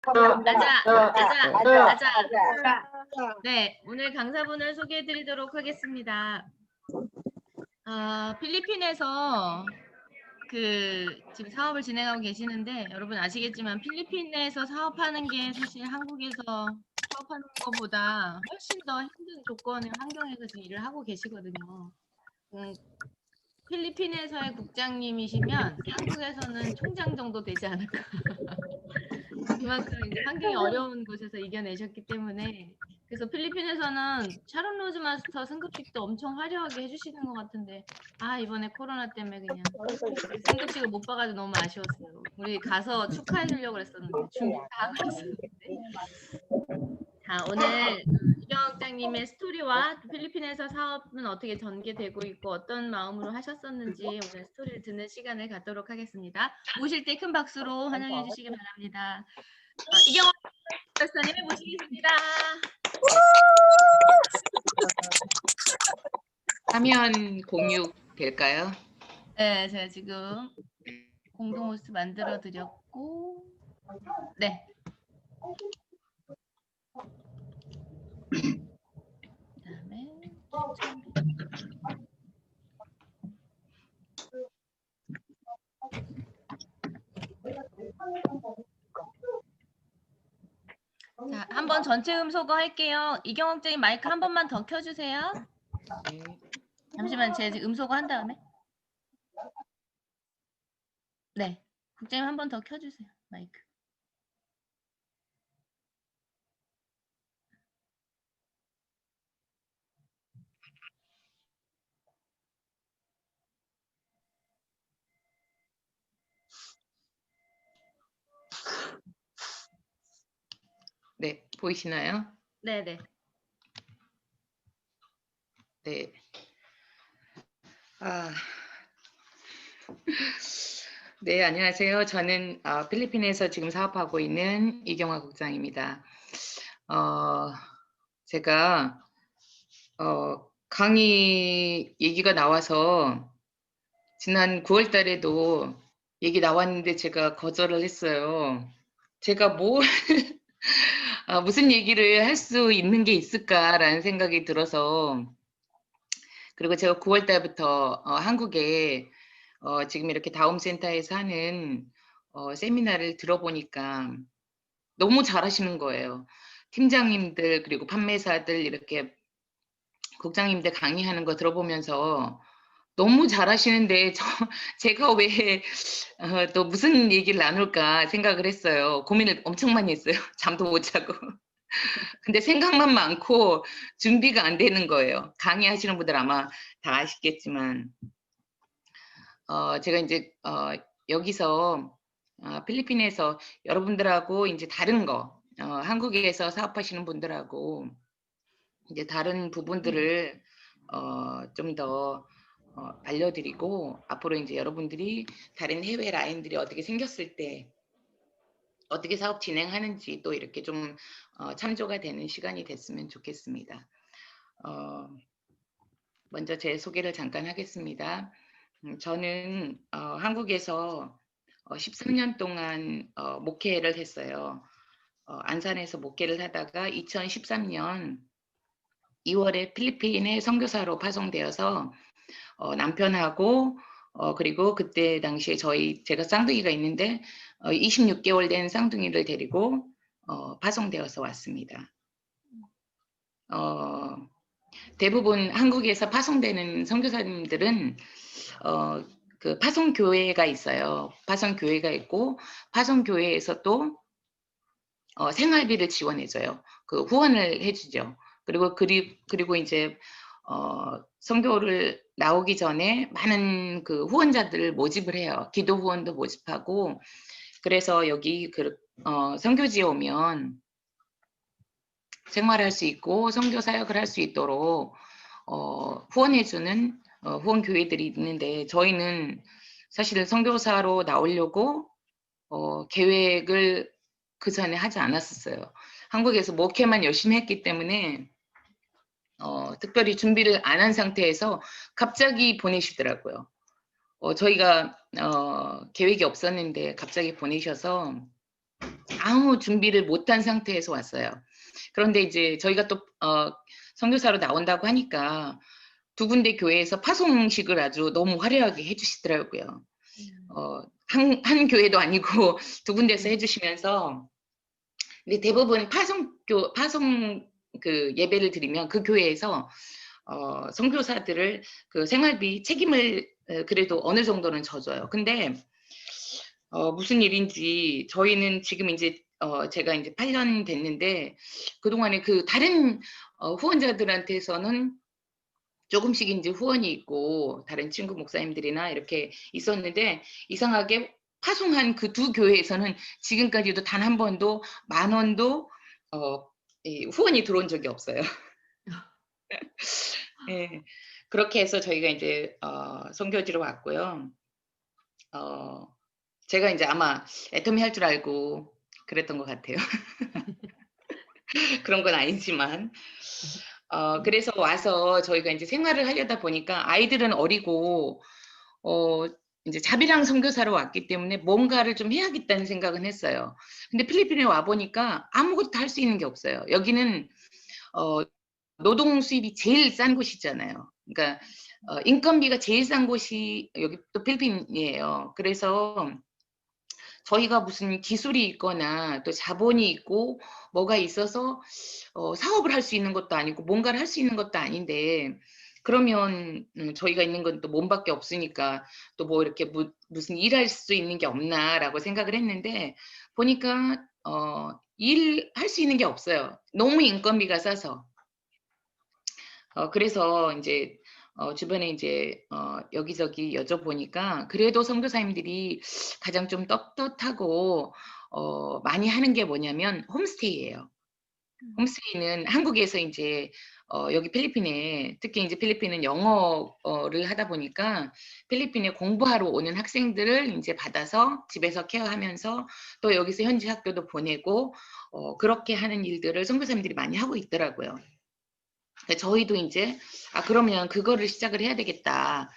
아자. 네, 오늘 강사분을 소개해 드리도록 하겠습니다. 필리핀에서 지금 사업을 진행하고 계시는데, 여러분 아시겠지만 필리핀에서 사업하는 게 사실 한국에서 사업하는 것보다 훨씬 더 힘든 조건의 환경에서 지금 일을 하고 계시거든요. 필리핀에서의 국장님이시면 한국에서는 총장 정도 되지 않을까. 그만큼 이제 환경이 어려운 곳에서 이겨내셨기 때문에, 그래서 필리핀에서는 샤론 로즈 마스터 승급식도 엄청 화려하게 해주시는 것 같은데, 이번에 코로나 때문에 그냥 승급식을 못 봐가지고 너무 아쉬웠어요. 우리 가서 축하해 주려고 했었는데, 준비 다 하고 있었는데. 자, 오늘 이경 국장님의 스토리와 필리핀에서 사업은 어떻게 전개되고 있고 어떤 마음으로 하셨었는지 오늘 스토리를 듣는 시간을 갖도록 하겠습니다. 모실 때 큰 박수로 환영해 주시기 바랍니다. 이경원 박사님을 모시겠습니다. 화면 공유 될까요? 네, 제가 지금 공동 호스트 만들어 드렸고, 네. 그다음에 자, 한번 전체 음소거 할게요. 이경원 국장님 마이크 한 번만 더 켜주세요. 잠시만, 제가 음소거 한 다음에. 네, 국장님 한 번 더 켜주세요, 마이크. 네, 보이시나요? 네네. 네. 네, 안녕하세요. 저는 필리핀에서 지금 사업하고 있는 이경화 국장입니다. 제가 강의 얘기가 나와서 지난 9월 달에도 얘기 나왔는데 제가 거절을 했어요. 제가 무슨 얘기를 할 수 있는 게 있을까라는 생각이 들어서, 그리고 제가 9월 달부터 한국에 지금 이렇게 다움센터에서 하는 세미나를 들어보니까 너무 잘하시는 거예요. 팀장님들 그리고 판매사들 이렇게 국장님들 강의하는 거 들어보면서 너무 잘하시는데 제가 왜 또 무슨 얘기를 나눌까 생각을 했어요. 고민을 엄청 많이 했어요. 잠도 못 자고. 근데 생각만 많고 준비가 안 되는 거예요. 강의하시는 분들 아마 다 아시겠지만 제가 이제 여기서 필리핀에서 여러분들하고 이제 다른 거 한국에서 사업하시는 분들하고 이제 다른 부분들을 좀 더 알려드리고, 앞으로 이제 여러분들이 다른 해외 라인들이 어떻게 생겼을 때 어떻게 사업 진행하는지 또 이렇게 좀 참조가 되는 시간이 됐으면 좋겠습니다. 먼저 제 소개를 잠깐 하겠습니다. 저는 한국에서 13년 동안 목회를 했어요. 안산에서 목회를 하다가 2013년 2월에 필리핀에 선교사로 파송되어서 남편하고 그리고 그때 당시에 제가 쌍둥이가 있는데 26개월 된 쌍둥이를 데리고 파송되어서 왔습니다. 대부분 한국에서 파송되는 선교사님들은 그 파송교회가 있어요. 파송교회가 있고 파송교회에서 또 생활비를 지원해줘요. 그 후원을 해주죠. 그리고 이제 선교를 나오기 전에 많은 그 후원자들을 모집을 해요. 기도 후원도 모집하고, 그래서 여기 선교지에 오면 생활할 수 있고 선교 사역을 할 수 있도록 후원해주는 후원 교회들이 있는데, 저희는 사실 선교사로 나오려고 계획을 그 전에 하지 않았었어요. 한국에서 목회만 열심히 했기 때문에 특별히 준비를 안 한 상태에서 갑자기 보내시더라고요. 저희가 계획이 없었는데 갑자기 보내셔서 아무 준비를 못한 상태에서 왔어요. 그런데 이제 저희가 또 선교사로 나온다고 하니까 두 군데 교회에서 파송식을 아주 너무 화려하게 해주시더라고요. 한 교회도 아니고 두 군데서 해주시면서, 근데 대부분 파송 그 예배를 드리면 그 교회에서 선교사들을 그 생활비 책임을 그래도 어느 정도는 져줘요. 근데 무슨 일인지 저희는 지금 이제 제가 이제 8년 됐는데 그동안에 그 다른 후원자들한테서는 조금씩 이제 후원이 있고 다른 친구 목사님들이나 이렇게 있었는데, 이상하게 파송한 그 두 교회에서는 지금까지도 단 한 번도 10,000원도 이 후원이 들어온 적이 없어요. 예. 그렇게 해서 저희가 이제 선교지로 왔고요. 어 제가 이제 아마 애터미 할 줄 알고 그랬던 것 같아요. 그런 건 아니지만. 그래서 와서 저희가 이제 생활을 하려다 보니까 아이들은 어리고 어 인제 자비랑 선교사로 왔기 때문에 뭔가를 좀 해야겠다는 생각은 했어요. 근데 필리핀에 와 보니까 아무것도 할 수 있는 게 없어요. 여기는 어 노동 수입이 제일 싼 곳이잖아요. 그러니까 인건비가 제일 싼 곳이 여기 또 필리핀이에요. 그래서 저희가 무슨 기술이 있거나 또 자본이 있고 뭐가 있어서 사업을 할 수 있는 것도 아니고 뭔가를 할 수 있는 것도 아닌데, 그러면 저희가 있는 건 또 몸밖에 없으니까 또 뭐 이렇게 무슨 일할 수 있는 게 없나라고 생각을 했는데, 보니까 일할 수 있는 게 없어요. 너무 인건비가 싸서. 그래서 인제 주변에 인제 여기저기 여쭤보니까 그래도 선교사님들이 가장 좀 떳떳하고 많이 하는 게 뭐냐면 홈스테이예요. 홈스테이는 한국에서 인제 여기 필리핀에, 특히 인제 필리핀은 영어를 하다 보니까 필리핀에 공부하러 오는 학생들을 인제 받아서 집에서 케어하면서 또 여기서 현지 학교도 보내고 그렇게 하는 일들을 선교사님들이 많이 하고 있더라고요. 저희도 인제 '아 그러면 그거를 시작을 해야 되겠다.'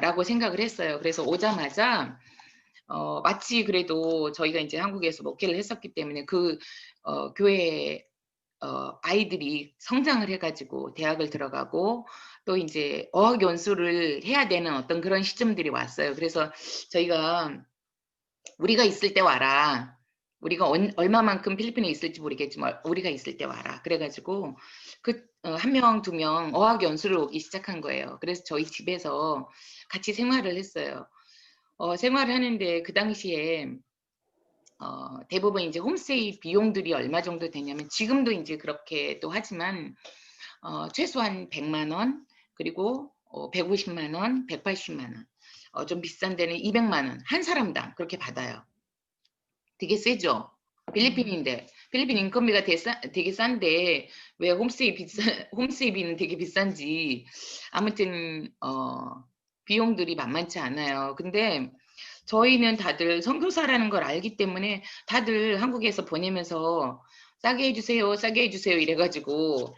라고 생각을 했어요. 그래서 오자마자 마치 그래도 저희가 인제 한국에서 목회를 했었기 때문에 그 교회에 아이들이 성장을 해 가지고 대학을 들어가고 또 인제 어학 연수를 해야 되는 어떤 그런 시점들이 왔어요. 그래서 저희가 "우리가 있을 때 와라. 우리가 얼마만큼 필리핀에 있을지 모르겠지만 우리가 있을 때 와라." 그래 가지고 그 1 명, 2명 어학 연수를 오기 시작한 거예요. 그래서 저희 집에서 같이 생활을 했어요. 생활을 하는데 그 당시에 대부분 인제 홈스테이 비용들이 얼마 정도 되냐면, 지금도 인제 그렇게도 하지만 최소한 1,000,000원, 그리고 1,500,000원, 1,800,000원, 좀 비싼 데는 2,000,000원 한 사람당 그렇게 받아요. 되게 세죠. 필리핀인데. 필리핀 인건비가 되게 싼데 왜 홈스테이 비싸 홈스테이비는 되게 비싼지 아무튼 비용들이 만만치 않아요. 근데 저희는 다들 선교사라는 걸 알기 때문에 다들 한국에서 보내면서 "싸게 해 주세요. 싸게 해 주세요." 이래 가지고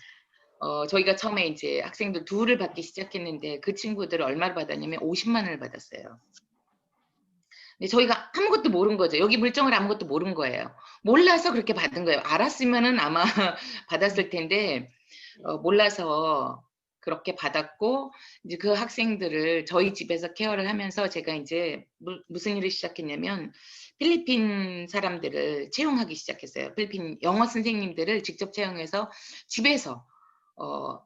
저희가 처음에 이제 학생들 둘을 받기 시작했는데 그 친구들은 얼마를 받았냐면 50만 원을 받았어요. 근데 저희가 아무것도 모른 거죠. 여기 물정을 아무것도 모른 거예요. 몰라서 그렇게 받은 거예요. 알았으면은 아마 받았을 텐데 몰라서 그렇게 받았고, 이제 그 학생들을 저희 집에서 케어를 하면서 제가 인제 무슨 일을 시작했냐면 필리핀 사람들을 채용하기 시작했어요. 필리핀 영어 선생님들을 직접 채용해서 집에서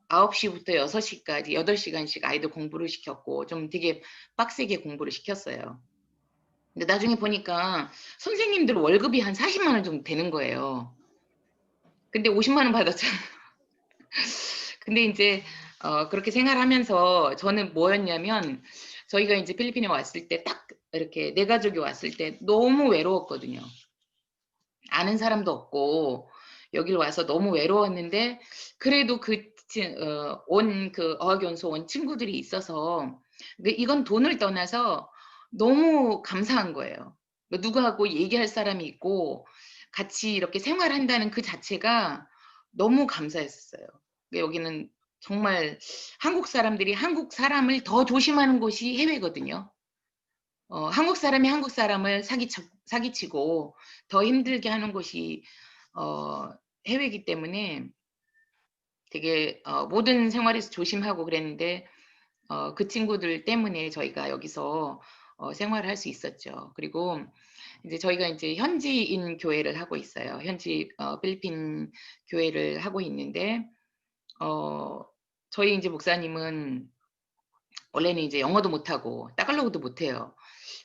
9 시부터 6 시까지 8 시간씩 아이들 공부를 시켰고 좀 되게 빡세게 공부를 시켰어요. 근데 나중에 보니까 선생님들 월급이 한 400,000원 정도 되는 거예요. 근데 50만 원 받았잖아요. 근데 인제 그렇게 생활하면서 저는 뭐였냐면, 저희가 인제 필리핀에 왔을 때 딱 이렇게 네 가족이 왔을 때 너무 외로웠거든요. 아는 사람도 없고 여길 와서 너무 외로웠는데, 그래도 그 어학연수 온 친구들이 있어서 이건 돈을 떠나서 너무 감사한 거예요. 누구하고 얘기할 사람이 있고 같이 이렇게 생활한다는 그 자체가 너무 감사했었어요. 여기는 정말 한국 사람들이 한국 사람을 더 조심하는 곳이 해외거든요. 한국 사람이 한국 사람을 사기치고 더 힘들게 하는 곳이 해외이기 때문에 되게 모든 생활에서 조심하고 그랬는데 그 친구들 때문에 저희가 여기서 생활을 할 수 있었죠. 그리고 이제 저희가 이제 현지인 교회를 하고 있어요. 현지 필리핀 교회를 하고 있는데 저희 이제 목사님은 원래는 이제 영어도 못하고 따갈로그도 못해요.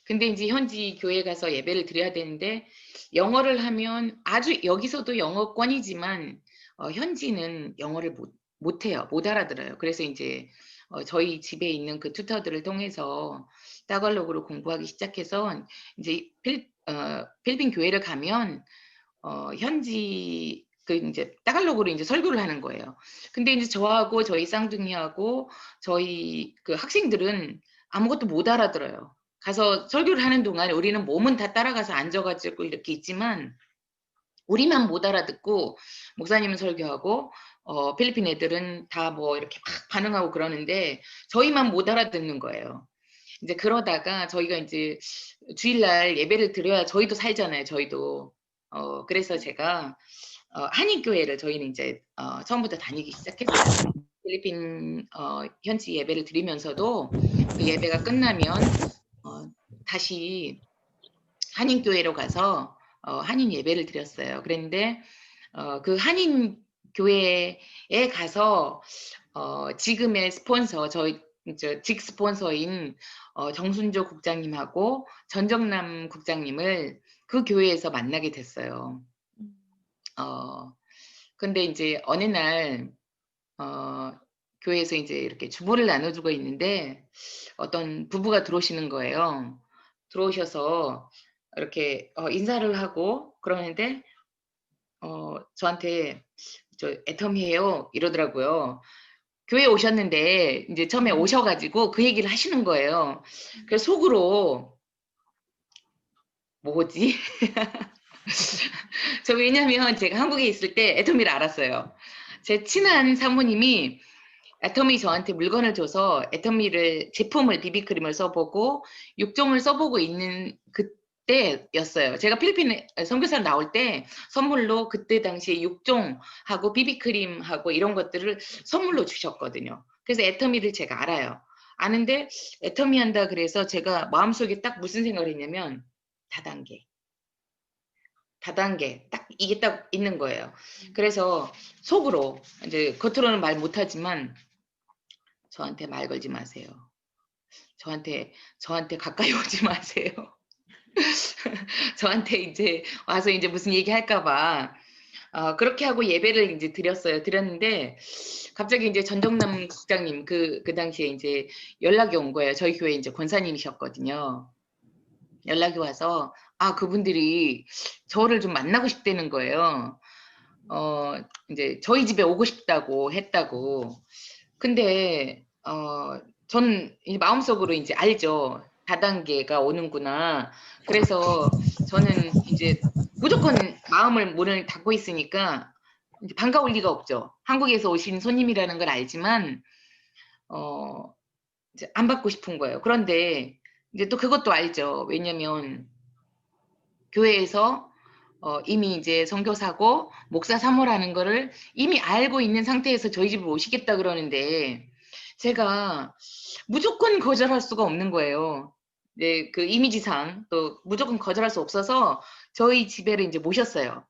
근데 이제 현지 교회 가서 예배를 드려야 되는데 영어를 하면 아주 여기서도 영어권이지만 현지는 영어를 못해요. 못 알아들어요. 그래서 이제 저희 집에 있는 그 튜터들을 통해서 따갈로그로 공부하기 시작해서 이제 필리핀 교회를 가면 현지 그 인제 따갈로그로 인제 설교를 하는 거예요. 근데 인제 저하고 저희 쌍둥이하고 저희 그 학생들은 아무것도 못 알아들어요. 가서 설교를 하는 동안에 우리는 몸은 다 따라가서 앉아 가지고 이렇게 있지만 우리만 못 알아듣고 목사님은 설교하고 필리핀 애들은 다 뭐 이렇게 막 반응하고 그러는데 저희만 못 알아듣는 거예요. 인제 그러다가 저희가 인제 주일날 예배를 드려야 저희도 살잖아요, 저희도. 그래서 제가 한인교회를 저희는 인제 처음부터 다니기 시작했어요. 필리핀 현지 예배를 드리면서도 그 예배가 끝나면 다시 한인교회로 가서 한인 예배를 드렸어요. 그랬는데 그 한인 교회에 가서 지금의 스폰서 저희 직 스폰서인 정순조 국장님하고 전정남 국장님을 그 교회에서 만나게 됐어요. 음. 근데 인제 어느 날 교회에서 인제 이렇게 주보를 나눠주고 있는데 어떤 부부가 들어오시는 거예요. 들어오셔서 이렇게 인사를 하고 그러는데 저한테 "저 애텀이에요." 이러더라고요. 교회에 오셨는데 인제 처음에 오셔 가지고 그 얘기를 하시는 거예요. 그래서 속으로 '뭐지?' 저 왜냐면 제가 한국에 있을 때 애터미를 알았어요. 제 친한 사모님이 애터미 저한테 물건을 줘서 애터미를 제품을 비비크림을 써 보고 육종을 써 보고 있는 그때였어요. 제가 필리핀에 선교사로 나올 때 선물로 그때 당시에 육종하고 비비크림하고 이런 것들을 선물로 주셨거든요. 그래서 애터미를 제가 알아요. 아는데 애터미 한다 그래서 제가 마음속에 딱 무슨 생각을 했냐면 다단계. 다단계 딱 이게 딱 있는 거예요. 그래서 속으로 인제 겉으로는 말 못하지만 "저한테 말 걸지 마세요. 저한테 가까이 오지 마세요." 저한테 인제 와서 인제 무슨 얘기할까 봐 그렇게 하고 예배를 인제 드렸어요. 드렸는데 갑자기 인제 전정남 국장님 그 당시에 인제 연락이 온 거예요. 저희 교회 인제 권사님이셨거든요. 연락이 와서 그분들이 저를 좀 만나고 싶다는 거예요. 인제 저희 집에 오고 싶다고 했다고. 근데 저는 이 마음속으로 인제 알죠. 다단계가 오는구나. 그래서 저는 인제 무조건 마음을 문을 닫고 있으니까 이제 반가울 리가 없죠. 한국에서 오신 손님이라는 걸 알지만 어 이제 안 받고 싶은 거예요. 그런데 이제 또 그것도 알죠. 왜냐면 교회에서 이미 이제 선교사고 목사 사모라는 거를 이미 알고 있는 상태에서 저희 집으로 오시겠다 그러는데 제가 무조건 거절할 수가 없는 거예요. 네, 그 이미지상 또 무조건 거절할 수 없어서 저희 집에를 인제 모셨어요.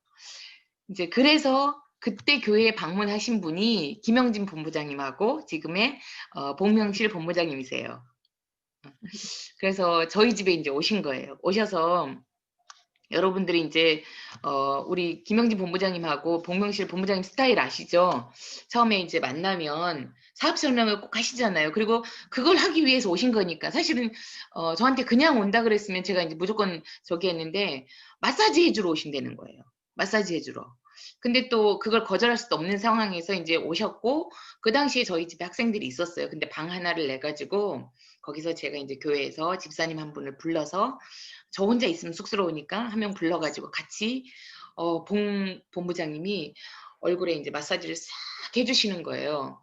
인제 그래서 그때 교회에 방문하신 분이 김영진 본부장님하고 지금의 복명실 본부장님이세요. 그래서 저희 집에 인제 오신 거예요. 오셔서 여러분들이 인제 우리 김영진 본부장님하고 복명실 본부장님 스타일 아시죠? 처음에 이제 만나면 사업 설명을 꼭 하시잖아요. 그리고 그걸 하기 위해서 오신 거니까. 사실은 저한테 그냥 온다 그랬으면 제가 인제 무조건 저기 했는데 마사지 해 주러 오신다는 거예요. 마사지 해 주러. 근데 또 그걸 거절할 수도 없는 상황에서 인제 오셨고 그 당시에 저희 집에 학생들이 있었어요. 근데 방 하나를 내 가지고 거기서 제가 인제 교회에서 집사님 한 분을 불러서 저 혼자 있으면 쑥스러우니까 한 명 불러 가지고 같이 봉 본부장님이 얼굴에 인제 마사지를 싹 해 주시는 거예요.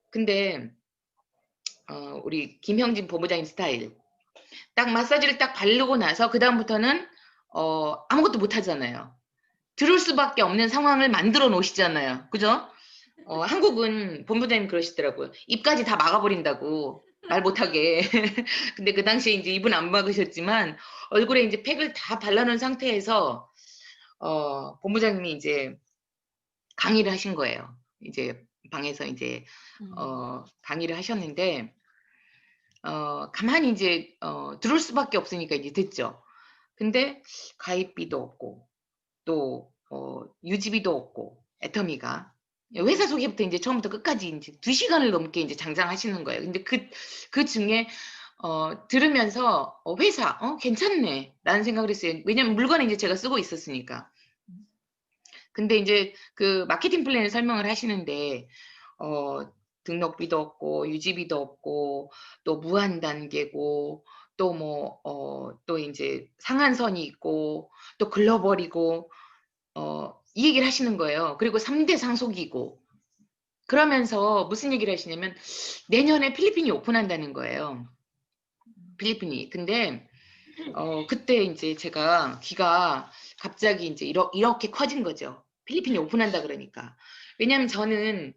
근데 우리 김형진 본부장님 스타일. 딱 마사지를 딱 바르고 나서 그다음부터는 아무것도 못 하잖아요. 들을 수밖에 없는 상황을 만들어 놓으시잖아요. 그죠? 한국은 본부장님 그러시더라고요. 입까지 다 막아버린다고. 말 못하게. 근데 그 당시에 이제 입은 안 막으셨지만 얼굴에 이제 팩을 다 발라놓은 상태에서 본부장님이 이제 강의를 하신 거예요. 이제 방에서 이제 강의를 하셨는데 가만히 이제 들을 수밖에 없으니까 이제 듣죠. 근데 가입비도 없고 또 유지비도 없고 애터미가 회사 소개부터 이제 처음부터 끝까지 이제 2시간을 넘게 이제 장장하시는 거예요. 근데 그 중에 들으면서 회사 괜찮네라는 생각을 했어요. 왜냐면 물건을 이제 제가 쓰고 있었으니까. 근데 이제 그 마케팅 플랜을 설명을 하시는데 등록비도 없고 유지비도 없고 또 무한 단계고 또 뭐 또 이제 상한선이 있고 또 글로벌이고 이 얘기를 하시는 거예요. 그리고 3대 상속이고 그러면서 무슨 얘기를 하시냐면 내년에 필리핀이 오픈한다는 거예요. 필리핀이. 근데 그때 이제 제가 귀가 갑자기 이제 이렇게 커진 거죠. 필리핀이 오픈한다 그러니까. 왜냐하면 저는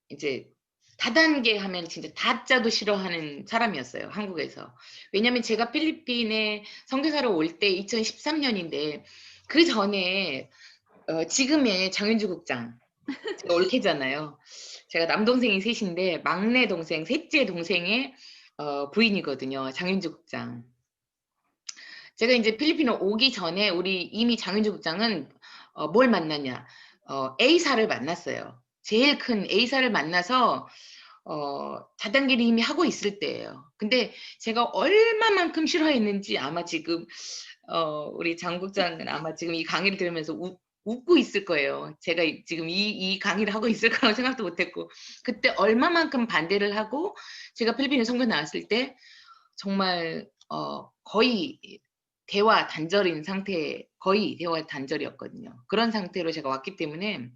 이제 다단계 하면 진짜 다짜도 싫어하는 사람이었어요. 한국에서. 왜냐하면 제가 필리핀에 선교사로 올 때 2013년인데 그 전에 지금의 장윤주 국장 제가 올케잖아요. 제가 남동생이 셋인데 막내 동생, 셋째 동생의 부인이거든요. 장윤주 국장. 제가 이제 필리핀에 오기 전에 우리 이미 장윤주 국장은 뭘 만났냐? A사를 만났어요. 제일 큰 A사를 만나서 다단계를 이미 하고 있을 때예요. 근데 제가 얼마만큼 싫어했는지 아마 지금 우리 장 국장은 아마 지금 이 강의를 들으면서 웃고 있을 거예요. 제가 지금 이 강의를 하고 있을 거라고 생각도 못했고 그때 얼마만큼 반대를 하고 제가 필리핀에 선교 나왔을 때 정말 거의 대화 단절인 상태, 거의 대화 단절이었거든요. 그런 상태로 제가 왔기 때문에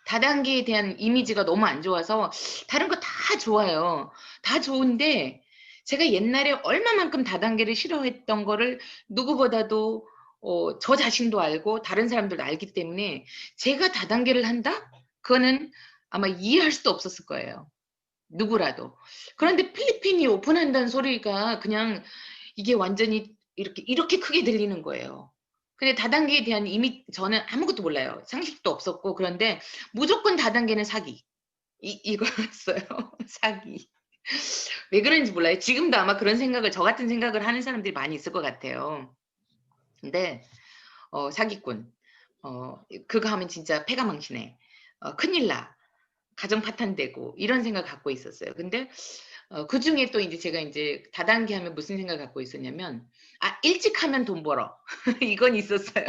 다단계에 대한 이미지가 너무 안 좋아서 다른 거 다 좋아요. 다 좋은데 제가 옛날에 얼마만큼 다단계를 싫어했던 거를 누구보다도 저 자신도 알고 다른 사람들도 알기 때문에 제가 다단계를 한다? 그거는 아마 이해할 수도 없었을 거예요. 누구라도. 그런데 필리핀이 오픈한다는 소리가 그냥 이게 완전히 이렇게 크게 들리는 거예요. 근데 다단계에 대한 이미 저는 아무것도 몰라요. 상식도 없었고 그런데 무조건 다단계는 사기. 이거였어요. 사기. 왜 그런지 몰라요. 지금도 아마 그런 생각을 저 같은 생각을 하는 사람들이 많이 있을 것 같아요. 근데 사기꾼. 그거 하면 진짜 패가 망치네. 큰일 나. 가정 파탄되고 이런 생각 갖고 있었어요. 근데 그중에 또 이제 제가 이제 다단계 하면 무슨 생각을 갖고 있었냐면 일찍 하면 돈 벌어. 이건 있었어요.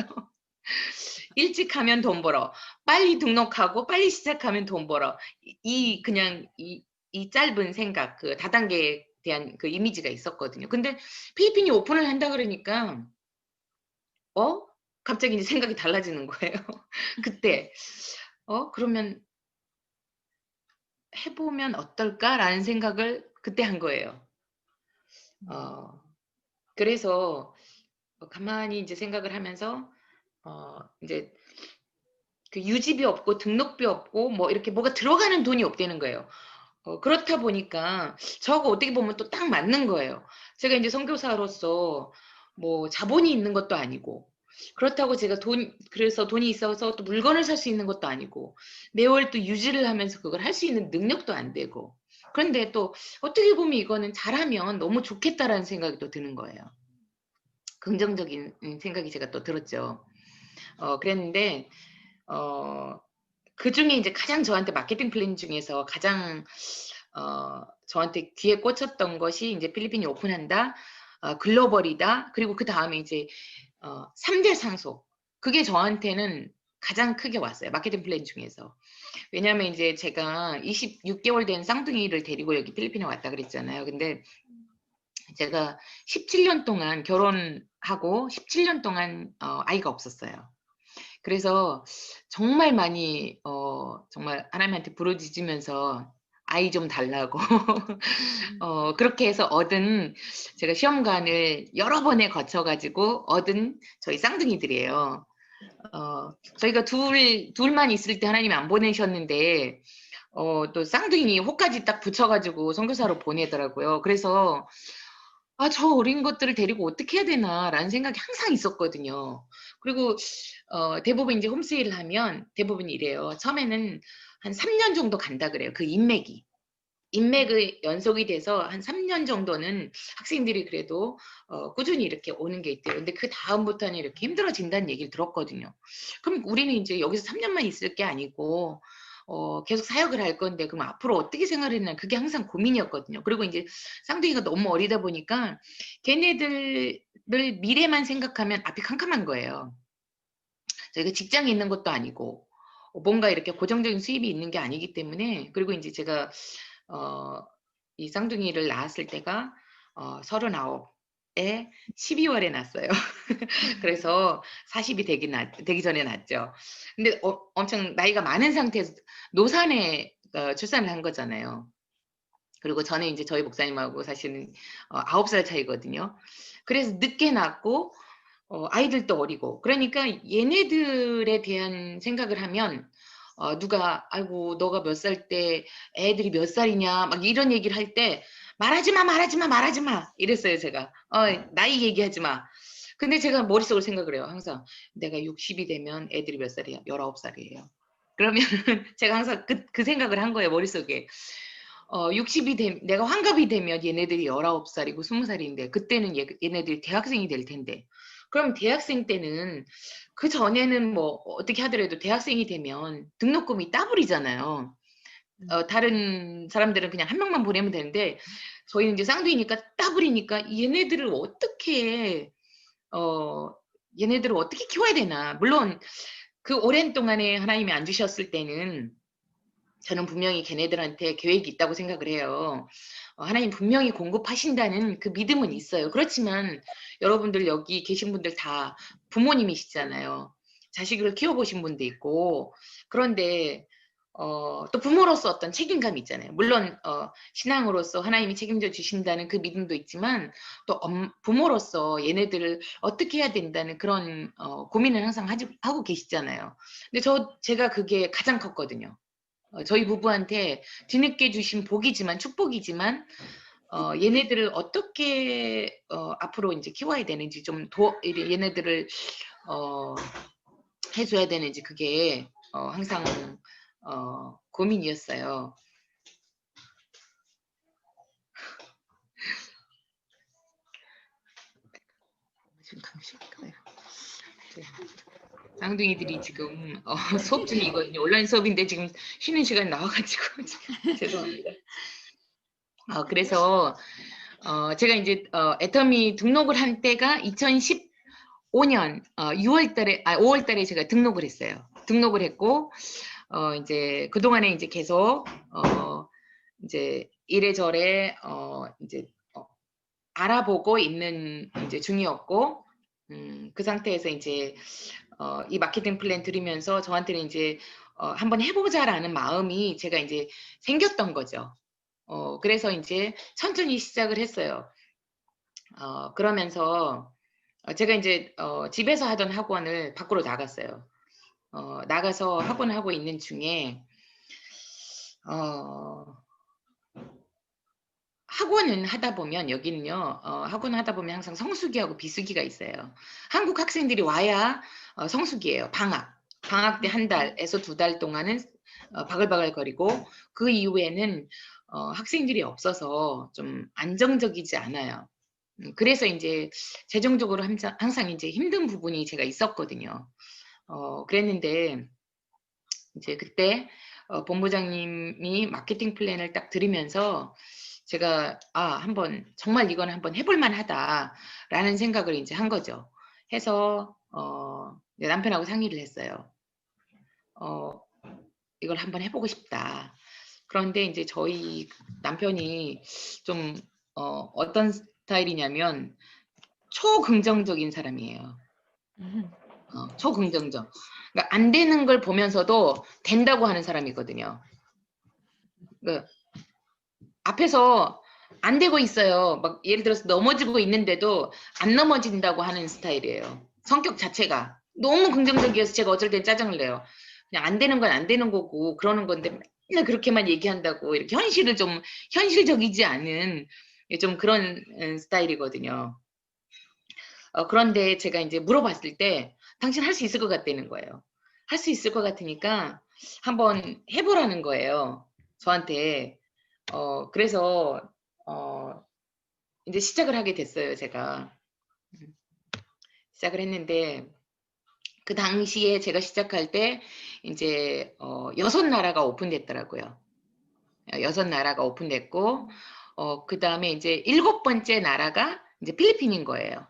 일찍 하면 돈 벌어. 빨리 등록하고 빨리 시작하면 돈 벌어. 그냥 이 짧은 생각, 그 다단계에 대한 그 이미지가 있었거든요. 근데 필리핀이 오픈을 한다 그러니까 갑자기 이제 생각이 달라지는 거예요. 그때 그러면 해보면 어떨까라는 생각을 그때 한 거예요. 그래서 가만히 이제 생각을 하면서 이제 그 유지비 없고 등록비 없고 뭐 이렇게 뭐가 들어가는 돈이 없다는 거예요. 그렇다 보니까 저하고 어떻게 보면 또 딱 맞는 거예요. 제가 이제 선교사로서 뭐 자본이 있는 것도 아니고 그렇다고 제가 그래서 돈이 있어서 또 물건을 살 수 있는 것도 아니고 매월 또 유지를 하면서 그걸 할 수 있는 능력도 안 되고 그런데 또 어떻게 보면 이거는 잘하면 너무 좋겠다라는 생각이 또 드는 거예요. 긍정적인 생각이 제가 또 들었죠. 그랬는데 그중에 이제 가장 저한테 마케팅 플랜 중에서 가장 저한테 귀에 꽂혔던 것이 이제 필리핀이 오픈한다, 글로벌이다, 그리고 그 다음에 이제 3대 상속. 그게 저한테는 가장 크게 왔어요. 마케팅 플랜 중에서. 왜냐하면 이제 제가 26개월 된 쌍둥이를 데리고 여기 필리핀에 왔다 그랬잖아요. 근데 제가 17년 동안 결혼하고 17년 동안 아이가 없었어요. 그래서 정말 많이 정말 하나님한테 부르짖으면서 아이 좀 달라고 그렇게 해서 얻은 제가 시험관을 여러 번에 거쳐가지고 얻은 저희 쌍둥이들이에요. 저희가 둘만 있을 때 하나님이 안 보내셨는데 또 쌍둥이 호까지 딱 붙여가지고 선교사로 보내더라고요. 그래서 아, 저 어린 것들을 데리고 어떻게 해야 되나라는 생각이 항상 있었거든요. 그리고 대부분 이제 홈스테이를 하면 대부분 이래요. 처음에는 한 3년 정도 간다 그래요. 그 인맥의 연속이 돼서 한 3년 정도는 학생들이 그래도 꾸준히 이렇게 오는 게 있대요. 근데 그 다음부터는 이렇게 힘들어진다는 얘기를 들었거든요. 그럼 우리는 이제 여기서 3년만 있을 게 아니고 계속 사역을 할 건데 그럼 앞으로 어떻게 생활을 했나 그게 항상 고민이었거든요. 그리고 이제 쌍둥이가 너무 어리다 보니까 걔네들을 미래만 생각하면 앞이 캄캄한 거예요. 저희가 직장에 있는 것도 아니고 뭔가 이렇게 고정적인 수입이 있는 게 아니기 때문에 그리고 이제 제가 이 쌍둥이를 낳았을 때가 39에 12월에 낳았어요. 그래서 40이 되기 전에 낳았죠. 근데 엄청 나이가 많은 상태에서 노산에 출산을 한 거잖아요. 그리고 저는 이제 저희 목사님하고 사실은 9살 차이거든요. 그래서 늦게 낳고 아이들도 어리고 그러니까 얘네들에 대한 생각을 하면 누가 아이고 너가 몇 살 때 애들이 몇 살이냐 막 이런 얘기를 할 때 말하지 마 이랬어요 제가 나이 얘기하지 마. 근데 제가 머릿속으로 생각을 해요. 항상 내가 60이 되면 애들이 몇 살이야? 19살이에요. 그러면 제가 항상 그 생각을 한 거예요 머릿속에. 60이 내가 환갑이 되면 얘네들이 19살이고 20살인데 그때는 얘네들이 대학생이 될 텐데 그럼 대학생 때는 그 전에는 뭐 어떻게 하더라도 대학생이 되면 등록금이 따블이잖아요. 다른 사람들은 그냥 한 명만 보내면 되는데 저희는 이제 쌍둥이니까 따블이니까 얘네들을 어떻게 키워야 되나. 물론 그 오랜 동안에 하나님이 안 주셨을 때는 저는 분명히 걔네들한테 계획이 있다고 생각을 해요. 하나님 분명히 공급하신다는 그 믿음은 있어요. 그렇지만 여러분들 여기 계신 분들 다 부모님이시잖아요. 자식을 키워보신 분도 있고 그런데 또 부모로서 어떤 책임감이 있잖아요. 물론 신앙으로서 하나님이 책임져 주신다는 그 믿음도 있지만 또 부모로서 얘네들을 어떻게 해야 된다는 그런 고민을 항상 하고 계시잖아요. 근데 제가 그게 가장 컸거든요. 저희 부부한테 뒤늦게 주신 복이지만 축복이지만 얘네들을 어떻게 앞으로 이제 키워야 되는지 얘네들을 해줘야 되는지 그게 항상 고민이었어요. 쌍둥이들이 지금 수업 중이거든요. 온라인 수업인데 지금 쉬는 시간 나와가지고 죄송합니다. 그래서 제가 이제 애터미 등록을 한 때가 2015년 5월달에 제가 등록을 했어요. 등록을 했고 이제 그 동안에 이제 계속 이제 이래저래 이제 알아보고 있는 이제 중이었고 그 상태에서 이제 이 마케팅 플랜 들으면서 저한테는 이제 한번 해보자라는 마음이 제가 이제 생겼던 거죠. 그래서 이제 천천히 시작을 했어요. 그러면서 제가 이제 집에서 하던 학원을 밖으로 나갔어요. 나가서 학원을 하고 있는 중에 학원은 하다 보면 여기는요. 학원 하다 보면 항상 성수기하고 비수기가 있어요. 한국 학생들이 와야 성수기예요. 방학 때 한 달에서 2달 동안은 바글바글거리고 그 이후에는 학생들이 없어서 좀 안정적이지 않아요. 그래서 이제 재정적으로 항상 이제 힘든 부분이 제가 있었거든요. 그랬는데 이제 그때 본부장님이 마케팅 플랜을 딱 들으면서 제가 한번 정말 이건 한번 해볼 만하다라는 생각을 이제 한 거죠. 해서 남편하고 상의를 했어요. 이걸 한번 해보고 싶다. 그런데 이제 저희 남편이 좀 어떤 스타일이냐면 초긍정적인 사람이에요. 초긍정적. 그러니까 안 되는 걸 보면서도 된다고 하는 사람이거든요. 앞에서 안 되고 있어요. 막 예를 들어서 넘어지고 있는데도 안 넘어진다고 하는 스타일이에요. 성격 자체가 너무 긍정적이어서 제가 어쩔 땐 짜증을 내요. 그냥 안 되는 건 안 되는 거고 그러는 건데 맨날 그렇게만 얘기한다고 이렇게 현실을 좀 현실적이지 않은 좀 그런 스타일이거든요. 그런데 제가 이제 물어봤을 때 당신 할 수 있을 것 같다는 거예요. 할 수 있을 것 같으니까 한번 해보라는 거예요. 저한테. 그래서 어, 이제 시작을 하게 됐어요, 제가. 시작을 했는데 그 당시에 제가 시작할 때 이제 6나라가 오픈됐더라고요. 6나라가 오픈됐고 그다음에 이제 7번째 나라가 이제 필리핀인 거예요.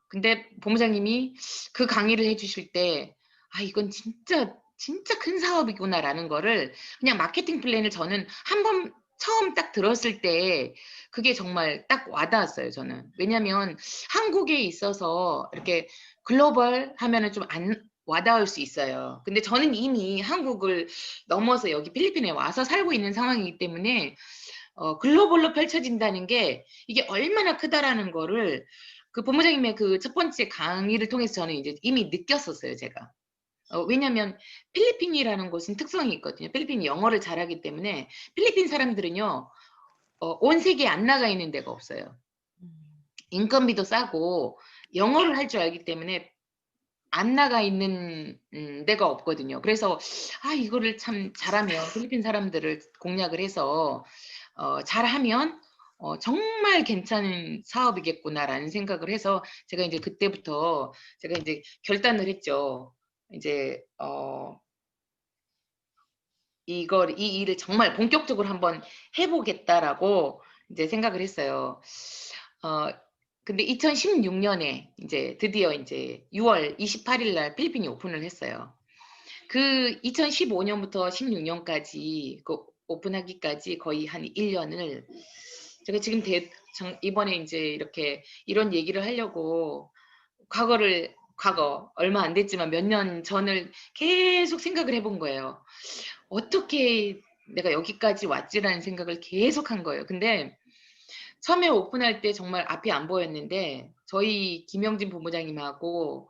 근데 본부장님이 그 강의를 해주실 때, 아, 이건 진짜 큰 사업이구나라는 거를 그냥 마케팅 플랜을 저는 한 번 처음 딱 들었을 때 그게 정말 딱 와닿았어요, 저는. 왜냐면 한국에 있어서 이렇게 글로벌 하면은 좀 안 와닿을 수 있어요. 근데 저는 이미 한국을 넘어서 여기 필리핀에 와서 살고 있는 상황이기 때문에 글로벌로 펼쳐진다는 게 이게 얼마나 크다라는 거를 그 본부장님의 그 첫 번째 강의를 통해서 저는 이제 이미 느꼈었어요, 제가. 왜냐면 필리핀이라는 곳은 특성이 있거든요. 필리핀이 영어를 잘하기 때문에 필리핀 사람들은요, 온 세계에 안 나가 있는 데가 없어요. 인건비도 싸고 영어를 할 줄 알기 때문에 안 나가 있는 데가 없거든요. 그래서 아 이거를 참 잘하면 필리핀 사람들을 공략을 해서 잘하면 정말 괜찮은 사업이겠구나라는 생각을 해서 제가 이제 그때부터 제가 이제 결단을 했죠. 이제 이 일을 정말 본격적으로 한번 해보겠다라고 이제 생각을 했어요. 어, 근데 2016년에 이제 드디어 이제 6월 28일 날 필리핀이 오픈을 했어요. 그 2015년부터 16년까지 그 오픈하기까지 거의 한 1년을 제가 지금 이번에 이제 이렇게 이런 얘기를 하려고 과거 얼마 안 됐지만 몇 년 전을 계속 생각을 해본 거예요. 어떻게 내가 여기까지 왔지라는 생각을 계속 한 거예요. 근데 처음에 오픈할 때 정말 앞이 안 보였는데 저희 김영진 본부장님하고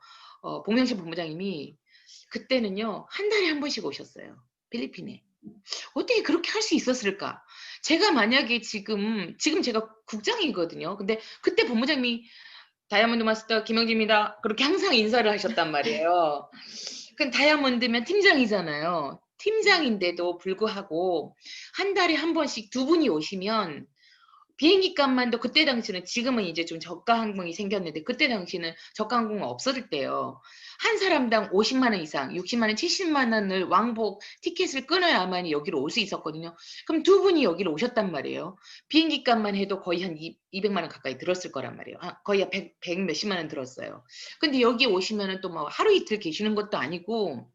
봉명식 본부장님이 그때는요 한 달에 한 번씩 오셨어요. 필리핀에. 어떻게 그렇게 할 수 있었을까? 제가 만약에 지금 제가 국장이거든요. 근데 그때 본부장님이 다이아몬드 마스터 김영진입니다. 그렇게 항상 인사를 하셨단 말이에요. 그 다이아몬드면 팀장이잖아요. 팀장인데도 불구하고 한 달에 한 번씩 두 분이 오시면 비행기 값만도 그때 당시는 지금은 이제 좀 저가 항공이 생겼는데 그때 당시는 저가 항공은 없었을 때요. 한 사람당 50만 원 이상, 60만 원, 70만 원을 왕복 티켓을 끊어야만 여기로 올 수 있었거든요. 그럼 두 분이 여기로 오셨단 말이에요. 비행기 값만 해도 거의 한 200만 원 가까이 들었을 거란 말이에요. 거의 100 몇십만 원 들었어요. 근데 여기 오시면은 또 뭐 하루 이틀 계시는 것도 아니고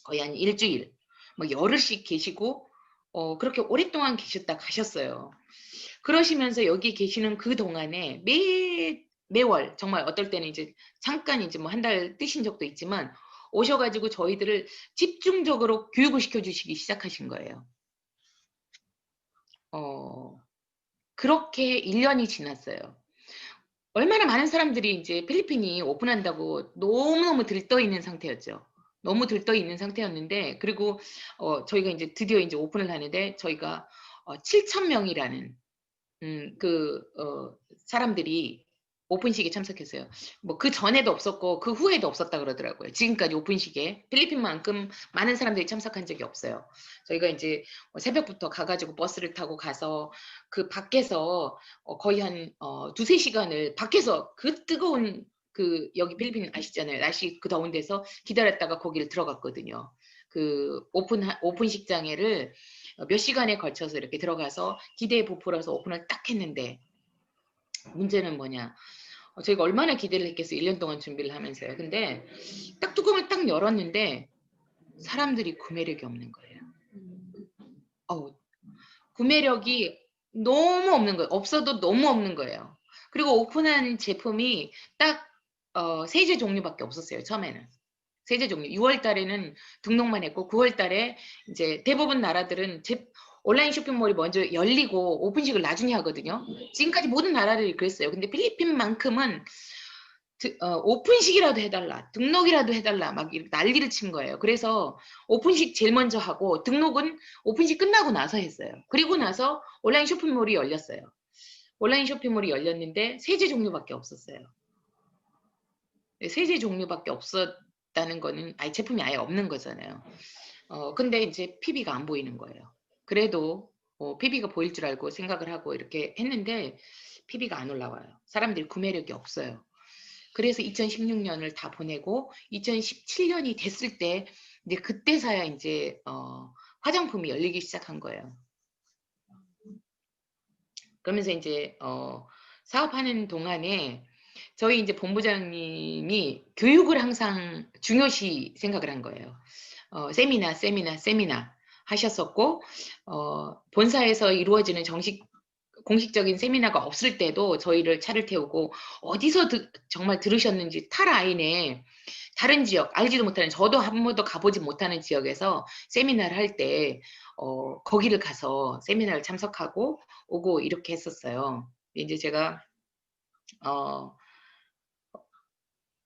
거의 한 일주일, 뭐 열흘씩 계시고 그렇게 오랫동안 계셨다 가셨어요. 그러시면서 여기 계시는 그 동안에 매월 정말 어떨 때는 이제 잠깐 이제 뭐 한 달 뜨신 적도 있지만 오셔가지고 저희들을 집중적으로 교육을 시켜주시기 시작하신 거예요. 그렇게 1년이 지났어요. 얼마나 많은 사람들이 이제 필리핀이 오픈한다고 너무너무 들떠 있는 상태였죠. 너무 들떠 있는 상태였는데 그리고 저희가 이제 드디어 이제 오픈을 하는데 저희가 7,000명이라는 사람들이 오픈식에 참석했어요. 뭐 그 전에도 없었고 그 후에도 없었다 그러더라고요. 지금까지 오픈식에 필리핀만큼 많은 사람들이 참석한 적이 없어요. 저희가 이제 새벽부터 가가지고 버스를 타고 가서 그 밖에서 거의 한 두세 시간을 밖에서 그 뜨거운 그 여기 필리핀 아시잖아요. 날씨 그 더운 데서 기다렸다가 거기를 들어갔거든요. 그 오픈식장에를 몇 시간에 걸쳐서 이렇게 들어가서 기대에 부풀어서 오픈을 딱 했는데 문제는 뭐냐. 저희가 얼마나 기대를 했겠어요. 1년 동안 준비를 하면서요. 근데 딱 뚜껑을 딱 열었는데 사람들이 구매력이 없는 거예요. 구매력이 너무 없는 거예요. 없어도 너무 없는 거예요. 그리고 오픈한 제품이 딱 세제 종류밖에 없었어요. 처음에는. 세제 종류. 6월 달에는 등록만 했고 9월 달에 이제 대부분 나라들은 온라인 쇼핑몰이 먼저 열리고 오픈식을 나중에 하거든요. 지금까지 모든 나라들이 그랬어요. 근데 필리핀만큼은 오픈식이라도 해달라, 등록이라도 해달라, 막 이렇게 난리를 친 거예요. 그래서 오픈식 제일 먼저 하고 등록은 오픈식 끝나고 나서 했어요. 그리고 나서 온라인 쇼핑몰이 열렸어요. 온라인 쇼핑몰이 열렸는데 세제 종류밖에 없었어요. 세제 종류밖에 없었다는 거는 아예 제품이 아예 없는 거잖아요. 근데 이제 PB가 안 보이는 거예요. 그래도 PB가 보일 줄 알고 생각을 하고 이렇게 했는데 PB가 안 올라와요. 사람들이 구매력이 없어요. 그래서 2016년을 다 보내고 2017년이 됐을 때 이제 그때서야 이제 화장품이 열리기 시작한 거예요. 그러면서 이제 사업하는 동안에 저희 이제 본부장님이 교육을 항상 중요시 생각을 한 거예요. 세미나 하셨었고 본사에서 이루어지는 공식적인 세미나가 없을 때도 저희를 차를 태우고 어디서 정말 들으셨는지 타라인에 다른 지역 알지도 못하는 저도 한 번도 가보지 못하는 지역에서 세미나를 할 때 거기를 가서 세미나를 참석하고 오고 이렇게 했었어요. 이제 제가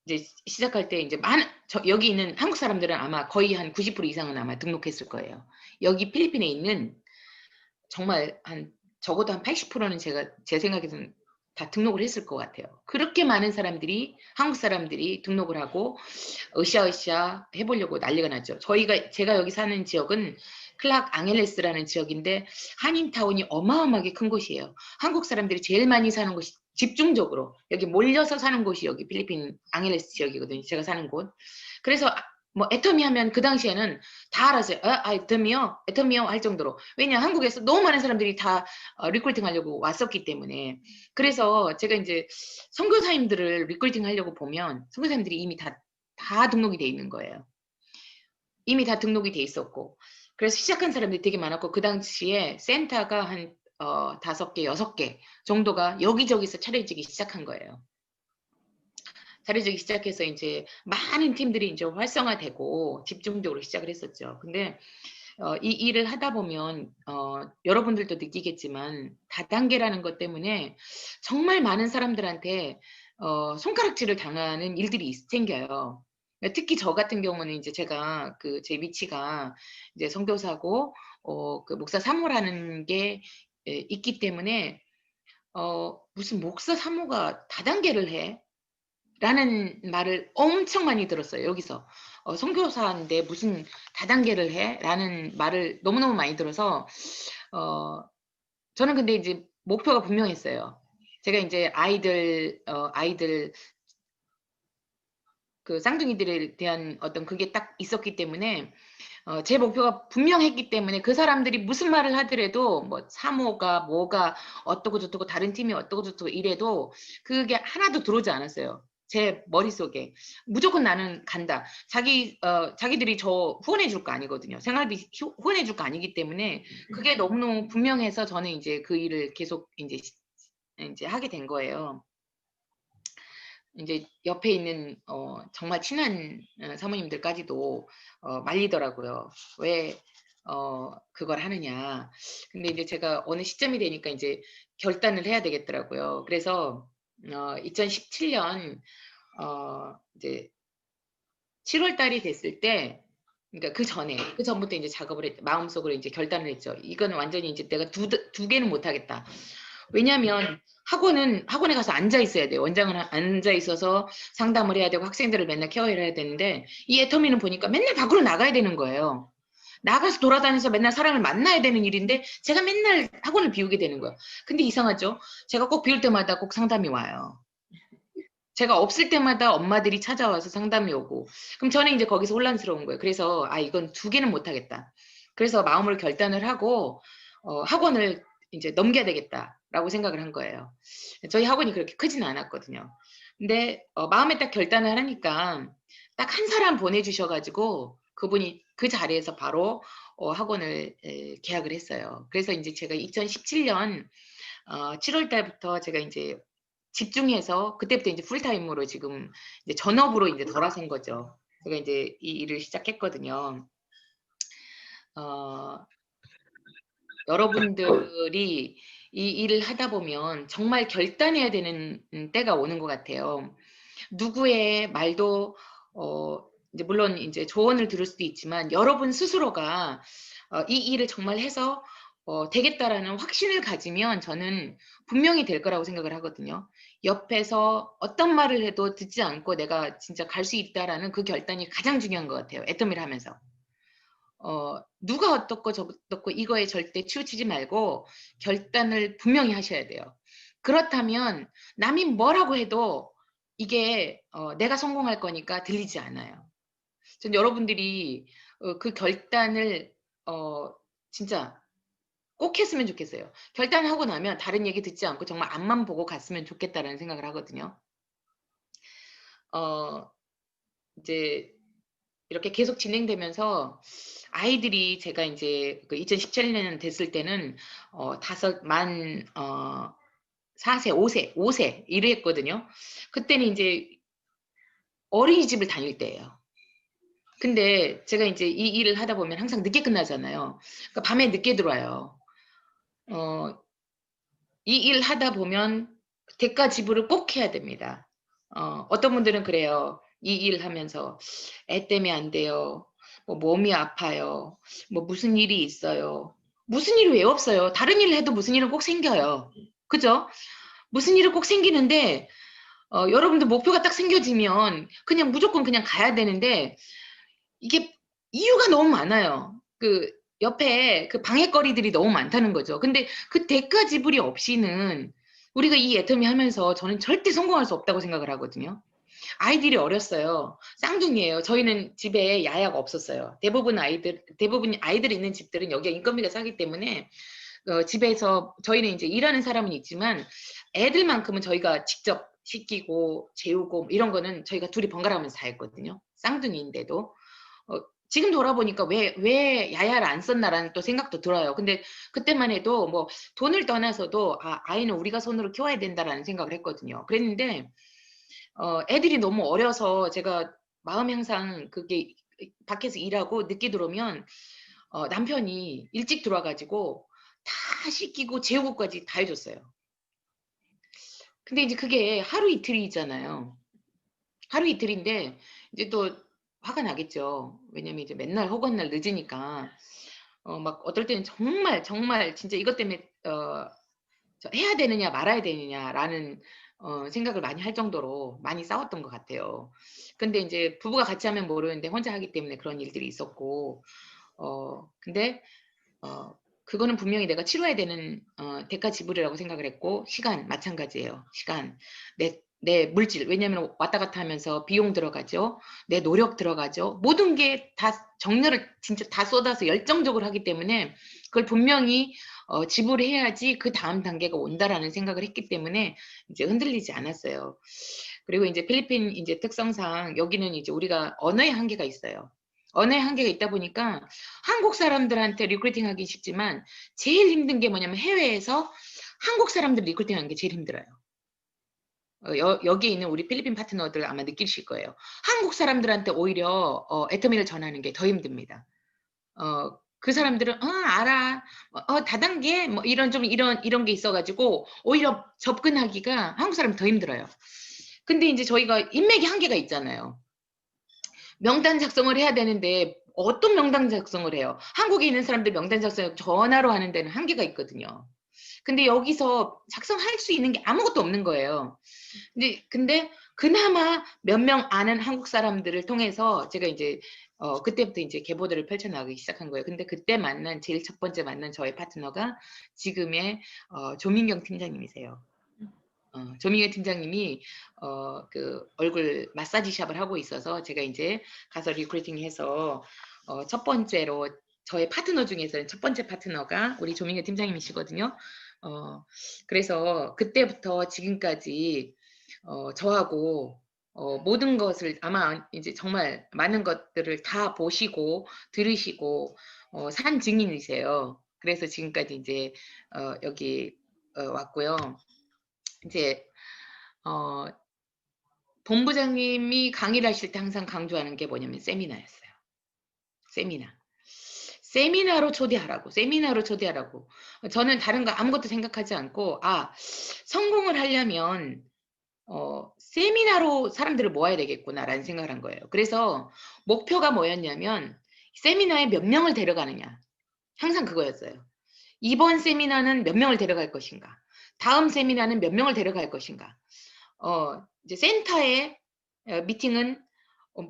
이제 시작할 때 이제 여기 있는 한국 사람들은 아마 거의 한 90% 이상은 아마 등록했을 거예요. 여기 필리핀에 있는 정말 적어도 한 80%는 제 생각에는 다 등록을 했을 것 같아요. 그렇게 많은 사람들이 한국 사람들이 등록을 하고 으쌰으쌰 해보려고 난리가 났죠. 제가 여기 사는 지역은 클락 앙헬레스라는 지역인데 한인타운이 어마어마하게 큰 곳이에요. 한국 사람들이 제일 많이 사는 곳이 집중적으로 여기 몰려서 사는 곳이 여기 필리핀 앙헬레스 지역이거든요. 제가 사는 곳. 그래서 뭐 애터미 하면 그 당시에는 다 알았어요. 애터미요 할 정도로. 왜냐 한국에서 너무 많은 사람들이 다 리크루팅 하려고 왔었기 때문에. 그래서 제가 이제 선교사님들을 리크루팅 하려고 보면 선교사님들이 이미 다 등록이 돼 있는 거예요. 이미 다 등록이 돼 있었고. 그래서 시작한 사람들이 되게 많았고 그 당시에 센터가 한 5개, 6개 정도가 여기저기서 차려지기 시작한 거예요. 차려지기 시작해서 이제 많은 팀들이 이제 활성화되고 집중적으로 시작을 했었죠. 근데 이 일을 하다 보면 여러분들도 느끼겠지만 다단계라는 것 때문에 정말 많은 사람들한테 손가락질을 당하는 일들이 생겨요. 특히 저 같은 경우는 이제 제가 제 위치가 이제 선교사고 그 목사 사모라는 게 있기 때문에 무슨 목사 사모가 다단계를 해? 라는 말을 엄청 많이 들었어요. 여기서 선교사인데 무슨 다단계를 해? 라는 말을 너무너무 많이 들어서 저는 근데 이제 목표가 분명했어요. 제가 이제 아이들 그 쌍둥이들에 대한 어떤 그게 딱 있었기 때문에 제 목표가 분명했기 때문에 그 사람들이 무슨 말을 하더라도 뭐 사모가 뭐가 어떠고 저떠고 다른 팀이 어떠고 저떠고 이래도 그게 하나도 들어오지 않았어요. 제 머릿속에 무조건 나는 간다. 자기들이 저 후원해 줄 거 아니거든요. 생활비 후원해 줄 거 아니기 때문에 그게 너무너무 분명해서 저는 이제 그 일을 계속 이제 하게 된 거예요. 이제 옆에 있는 정말 친한 사모님들까지도 말리더라고요. 왜 그걸 하느냐. 근데 이제 제가 어느 시점이 되니까 이제 결단을 해야 되겠더라고요. 그래서 2017년 이제 7월 달이 됐을 때 그러니까 그 전부터 이제 마음속으로 이제 결단을 했죠. 이거는 완전히 이제 내가 두 개는 못 하겠다. 왜냐하면 학원에 가서 앉아 있어야 돼요. 원장은 앉아 있어서 상담을 해야 되고 학생들을 맨날 케어해야 되는데 이 애터미는 보니까 맨날 밖으로 나가야 되는 거예요. 나가서 돌아다니면서 맨날 사람을 만나야 되는 일인데 제가 맨날 학원을 비우게 되는 거예요. 근데 이상하죠? 제가 꼭 비울 때마다 꼭 상담이 와요. 제가 없을 때마다 엄마들이 찾아와서 상담이 오고 그럼 저는 이제 거기서 혼란스러운 거예요. 그래서 이건 두 개는 못 하겠다. 그래서 마음으로 결단을 하고 학원을 이제 넘겨야 되겠다라고 생각을 한 거예요. 저희 학원이 그렇게 크지는 않았거든요. 근데 마음에 딱 결단을 하니까 딱 한 사람 보내주셔가지고 그분이 그 자리에서 바로 학원을 계약을 했어요. 그래서 이제 제가 2017년 7월 달부터 제가 이제 집중해서 그때부터 이제 풀타임으로 지금 이제 전업으로 이제 돌아선 거죠. 제가 이제 이 일을 시작했거든요. 여러분들이 이 일을 하다 보면 정말 결단해야 되는 때가 오는 것 같아요. 누구의 말도 이제 물론 이제 조언을 들을 수도 있지만 여러분 스스로가 이 일을 정말 해서 되겠다라는 확신을 가지면 저는 분명히 될 거라고 생각을 하거든요. 옆에서 어떤 말을 해도 듣지 않고 내가 진짜 갈 수 있다라는 그 결단이 가장 중요한 것 같아요. 애터미를 하면서. 누가 어떻고 저떻고 이거에 절대 치우치지 말고 결단을 분명히 하셔야 돼요. 그렇다면 남이 뭐라고 해도 이게 내가 성공할 거니까 들리지 않아요. 전 여러분들이 그 결단을 진짜 꼭 했으면 좋겠어요. 결단하고 나면 다른 얘기 듣지 않고 정말 앞만 보고 갔으면 좋겠다라는 생각을 하거든요. 어 이제 이렇게 계속 진행되면서 아이들이 제가 인제 그 2017년 됐을 때는 5만 4 세, 5 세 이랬거든요. 그때는 인제 어린이집을 다닐 때예요. 근데 제가 인제 이 일을 하다 보면 항상 늦게 끝나잖아요. 그러니까 밤에 늦게 들어와요. 어 이 일 하다 보면 대가 지불을 꼭 해야 됩니다. 어떤 분들은 그래요. 이 일 하면서 "애 때문에 안 돼요. 뭐 몸이 아파요. 뭐 무슨 일이 있어요." 무슨 일이 왜 없어요? 다른 일을 해도 무슨 일은 꼭 생겨요. 그죠? 무슨 일은 꼭 생기는데 여러분들 목표가 딱 생겨지면 그냥 무조건 그냥 가야 되는데 이게 이유가 너무 많아요. 그 옆에 그 방해거리들이 너무 많다는 거죠. 근데 그 대가 지불이 없이는 우리가 이 애터미 하면서 저는 절대 성공할 수 없다고 생각을 하거든요. 아이들이 어렸어요. 쌍둥이에요. 저희는 집에 야야가 없었어요. 대부분 아이들이 있는 집들은 여기가 인건비가 싸기 때문에 집에서 저희는 인제 일하는 사람은 있지만 애들만큼은 저희가 직접 씻기고 재우고 이런 거는 저희가 둘이 번갈아 가면서 다 했거든요, 쌍둥이인데도. 지금 돌아보니까 '왜 야야를 안 썼나.'라는 또 생각도 들어요. 근데 그때만 해도 뭐 돈을 떠나서도 '아 아이는 우리가 손으로 키워야 된다.'라는 생각을 했거든요. 그랬는데 애들이 너무 어려서 제가 마음이 항상 그게 밖에서 일하고 늦게 들어오면 남편이 일찍 들어와 가지고 다 씻기고 재우고까지 다 해 줬어요. 근데 이제 그게 하루 이틀이잖아요. 하루 이틀인데 이제 또 화가 나겠죠. 왜냐면 이제 맨날 허구한 날 늦으니까. 막 어떨 때는 정말, 정말 진짜 이것 때문에 저 '해야 되느냐 말아야 되느냐.'라는 생각을 많이 할 정도로 많이 싸웠던 것 같아요. 근데 인제 부부가 같이 하면 모르는데 혼자 하기 때문에 그런 일들이 있었고 근데 어 그거는 분명히 내가 치러야 되는 대가 지불이라고 생각을 했고 시간 마찬가지예요. 시간. 내 물질 왜냐하면 왔다 갔다 하면서 비용 들어가죠. 내 노력 들어가죠. 모든 게 다 정열을 진짜 다 쏟아서 열정적으로 하기 때문에 그걸 분명히 지불해야지 그다음 단계가 온다라는 생각을 했기 때문에 이제 흔들리지 않았어요. 그리고 인제 필리핀 인제 특성상 여기는 이제 우리가 언어의 한계가 있어요. 언어의 한계가 있다 보니까 한국 사람들한테 리크루팅하기 쉽지만 제일 힘든 게 뭐냐면 해외에서 한국 사람들 리크루팅하는 게 제일 힘들어요. 여기에 있는 우리 필리핀 파트너들 아마 느끼실 거예요. 한국 사람들한테 오히려 애터미를 전하는 게 더 힘듭니다. 그 사람들은 "어 알아. 다단계." 뭐 이런 게 있어 가지고 오히려 접근하기가 한국 사람이 더 힘들어요. 근데 인제 저희가 인맥의 한계가 있잖아요. 명단 작성을 해야 되는데 어떤 명단 작성을 해요? 한국에 있는 사람들 명단 작성을 전화로 하는 데는 한계가 있거든요. 근데 여기서 작성할 수 있는 게 아무것도 없는 거예요. 근데 그나마 몇 명 아는 한국 사람들을 통해서 제가 인제 그때부터 인제 계보들을 펼쳐 나가기 시작한 거예요. 근데 그때 만난 제일 첫 번째 만난 저의 파트너가 지금의 조민경 팀장님이세요. 조민경 팀장님이 그 얼굴 마사지 샵을 하고 있어서 제가 인제 가서 리크루팅해서 첫 번째로 저의 파트너 중에서는 첫 번째 파트너가 우리 조민경 팀장님이시거든요. 어 그래서 그때부터 지금까지 저하고 모든 것을 아마 인제 정말 많은 것들을 다 보시고 들으시고 산 증인이세요. 그래서 지금까지 인제 여기 왔고요. 인제 어 본부장님이 강의를 하실 때 항상 강조하는 게 뭐냐면 세미나였어요. 세미나. 세미나로 초대하라고, 세미나로 초대하라고. 저는 다른 거 아무것도 생각하지 않고, 성공을 하려면 세미나로 사람들을 모아야 되겠구나라는 생각을 한 거예요. 그래서 목표가 뭐였냐면 세미나에 몇 명을 데려가느냐. 항상 그거였어요. 이번 세미나는 몇 명을 데려갈 것인가. 다음 세미나는 몇 명을 데려갈 것인가. 이제 센터의 미팅은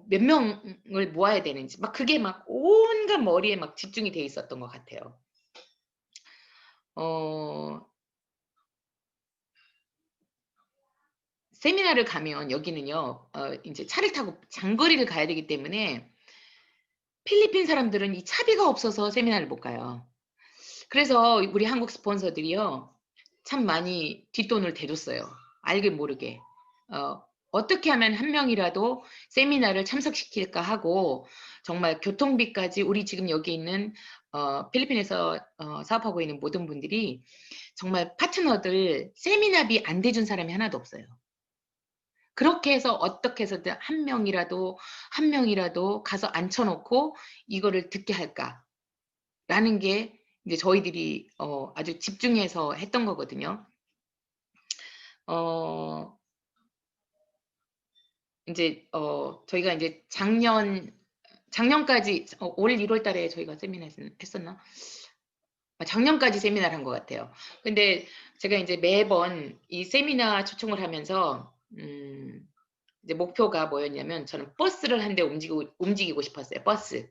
몇 명을 모아야 되는지 막 그게 막 온갖 머리에 막 집중이 돼 있었던 것 같아요. 세미나를 가면 여기는요, 이제 차를 타고 장거리를 가야 되기 때문에 필리핀 사람들은 이 차비가 없어서 세미나를 못 가요. 그래서 우리 한국 스폰서들이요, 참 많이 뒷돈을 대줬어요. 알게 모르게. 어떻게 하면 한 명이라도 세미나를 참석시킬까 하고 정말 교통비까지 우리 지금 여기 있는 필리핀에서 사업하고 있는 모든 분들이 정말 파트너들 세미나비 안 대준 사람이 하나도 없어요. 그렇게 해서 어떻게 해서든 한 명이라도 가서 앉혀놓고 이거를 듣게 할까라는 게 이제 저희들이 아주 집중해서 했던 거거든요. 이제 저희가 이제 작년까지 올 1월 달에 저희가 세미나 했었나? 작년까지 세미나를 한 것 같아요. 근데 제가 이제 매번 이 세미나 초청을 하면서 이제 목표가 뭐였냐면 저는 버스를 한 대 움직이고 싶었어요. 버스.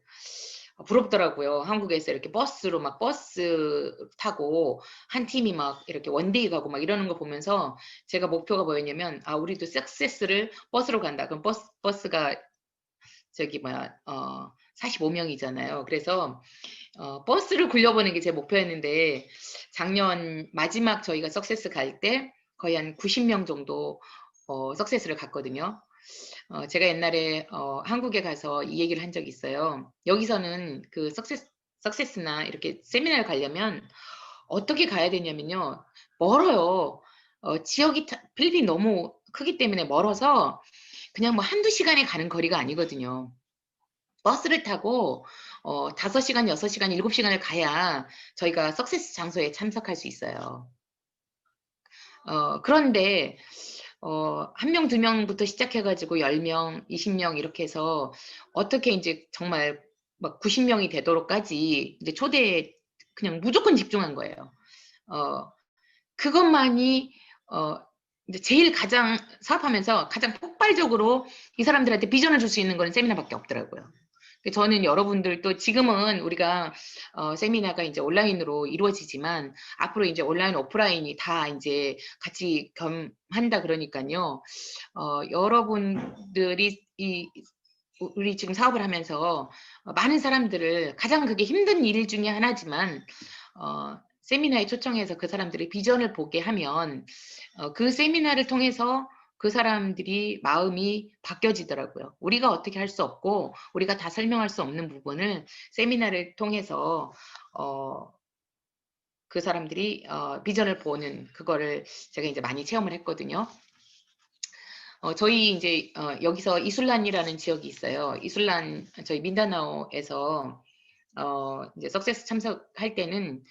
부럽더라고요. 한국에서 이렇게 버스로 막 버스 타고 한 팀이 막 이렇게 원데이 가고 막 이러는 거 보면서 제가 목표가 뭐였냐면 우리도 석세스를 버스로 간다. 그럼 버스가 저기 45명이잖아요. 그래서 버스를 굴려보는 게 제 목표였는데 작년 마지막 저희가 석세스 갈 때 거의 한 90명 정도 석세스를 갔거든요. 제가 옛날에 한국에 가서 이 얘기를 한 적이 있어요. 여기서는 그 석세스나 이렇게 세미나를 가려면 어떻게 가야 되냐면요. 멀어요. 지역이 필리핀 너무 크기 때문에 멀어서 그냥 뭐 한두 시간에 가는 거리가 아니거든요. 버스를 타고 5시간, 6시간, 7시간을 가야 저희가 석세스 장소에 참석할 수 있어요. 그런데 한 명, 두 명부터 시작해가지고 10명, 20명 이렇게 해서 어떻게 이제 정말 막 90명이 되도록까지 이제 초대에 그냥 무조건 집중한 거예요. 그것만이 이제 제일 가장 사업하면서 가장 폭발적으로 이 사람들한테 비전을 줄 수 있는 거는 세미나밖에 없더라고요. 저는 여러분들도 지금은 우리가 세미나가 이제 온라인으로 이루어지지만 앞으로 이제 온라인, 오프라인이 다 이제 같이 겸한다 그러니까요. 여러분들이 우리 지금 사업을 하면서 많은 사람들을 가장 그게 힘든 일 중에 하나지만 세미나에 초청해서 그 사람들의 비전을 보게 하면 그 세미나를 통해서 그 사람들이 마음이 바뀌어지더라고요. 우리가 어떻게 할 수 없고 우리가 다 설명할 수 없는 부분을 세미나를 통해서 그 사람들이 비전을 보는 그거를 제가 이제 많이 체험을 했거든요. 저희 이제 여기서 이술란이라는 지역이 있어요. 이술란 저희 민다나오에서 이제 석세스 참석할 때는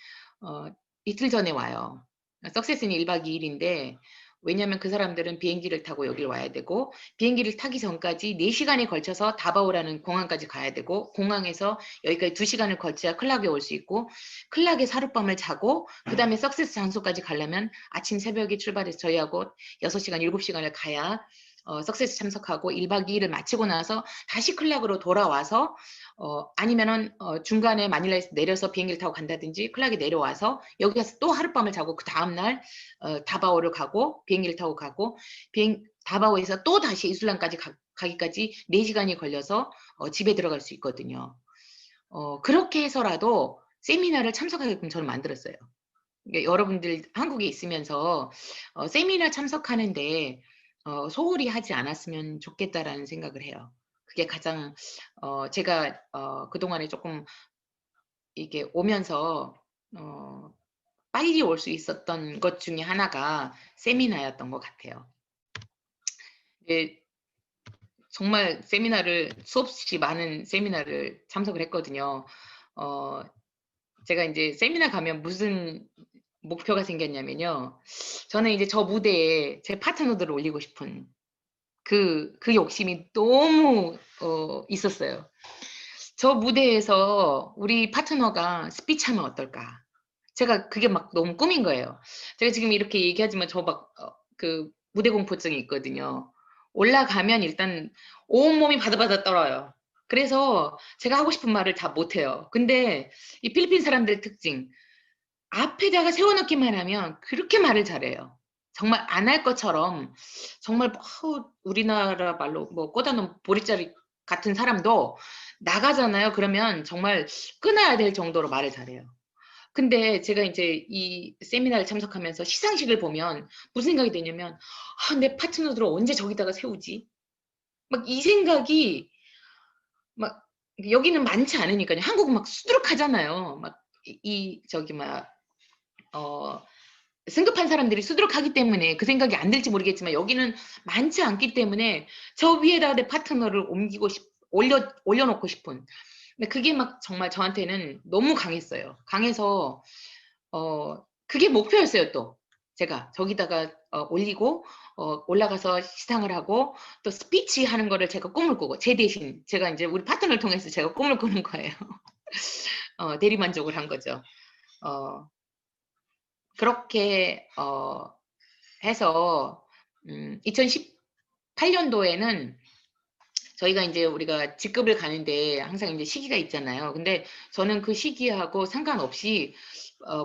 이틀 전에 와요. 석세스는 1박 2일인데 왜냐하면 그 사람들은 비행기를 타고 여기를 와야 되고 비행기를 타기 전까지 4시간에 걸쳐서 다바오라는 공항까지 가야 되고 공항에서 여기까지 2시간을 걸쳐야 클락에 올 수 있고 클락에서 하룻밤을 자고 그 다음에 석세스 장소까지 가려면 아침 새벽에 출발해서 저희하고 6시간, 7시간을 가야 석세스 참석하고 1박 2일을 마치고 나서 다시 클락으로 돌아와서 아니면은 중간에 마닐라에서 내려서 비행기를 타고 간다든지 클락에 내려와서 여기 가서 또 하룻밤을 자고 그 다음날 다바오를 가고 비행기를 타고 가고 다바오에서 또 다시 이슬람까지 가기까지 4시간이 걸려서 집에 들어갈 수 있거든요. 그렇게 해서라도 세미나를 참석하게끔 저는 만들었어요. 그러니까 여러분들 한국에 있으면서 세미나 참석하는데 소홀히 하지 않았으면 좋겠다라는 생각을 해요. 그게 가장 제가 그동안에 조금 이게 오면서 빨리 올 수 있었던 것 중에 하나가 세미나였던 것 같아요. 예, 정말 세미나를 수없이 많은 세미나를 참석을 했거든요. 어 제가 이제 세미나 가면 무슨 목표가 생겼냐면요. 저는 이제 저 무대에 제 파트너들을 올리고 싶은 그 욕심이 너무 있었어요. 저 무대에서 우리 파트너가 스피치하면 어떨까? 제가 그게 막 너무 꿈인 거예요. 제가 지금 이렇게 얘기하지만 저 막 그 무대 공포증이 있거든요. 올라가면 일단 온몸이 바들바들 떨어요. 그래서 제가 하고 싶은 말을 다 못해요. 근데 이 필리핀 사람들의 특징, 앞에다가 세워 놓기만 하면 그렇게 말을 잘해요. 정말 안 할 것처럼 정말 우리나라 말로 뭐 꽂아 놓은 보릿자루 같은 사람도 나가잖아요. 그러면 정말 끊어야 될 정도로 말을 잘해요. 근데 제가 인제 이 세미나를 참석하면서 시상식을 보면 무슨 생각이 드냐면 '아 내 파트너들을 언제 저기다가 세우지?' 막 이 생각이 막 여기는 많지 않으니까요. 한국은 막 수두룩하잖아요. 막 저기 어 승급한 사람들이 수두룩하기 때문에 그 생각이 안 들지 모르겠지만 여기는 많지 않기 때문에 저 위에다가 내 파트너를 옮기고 싶 올려 놓고 싶은, 근데 그게 막 정말 저한테는 너무 강했어요. 강해서 그게 목표였어요 또. 제가 저기다가 올리고 올라가서 시상을 하고 또 스피치하는 거를 제가 꿈을 꾸고 제 대신 제가 인제 우리 파트너를 통해서 제가 꿈을 꾸는 거예요. 대리만족을 한 거죠. 어 그렇게 해서 2018 년도에는 저희가 인제 우리가 직급을 가는데 항상 인제 시기가 있잖아요. 근데 저는 그 시기하고 상관없이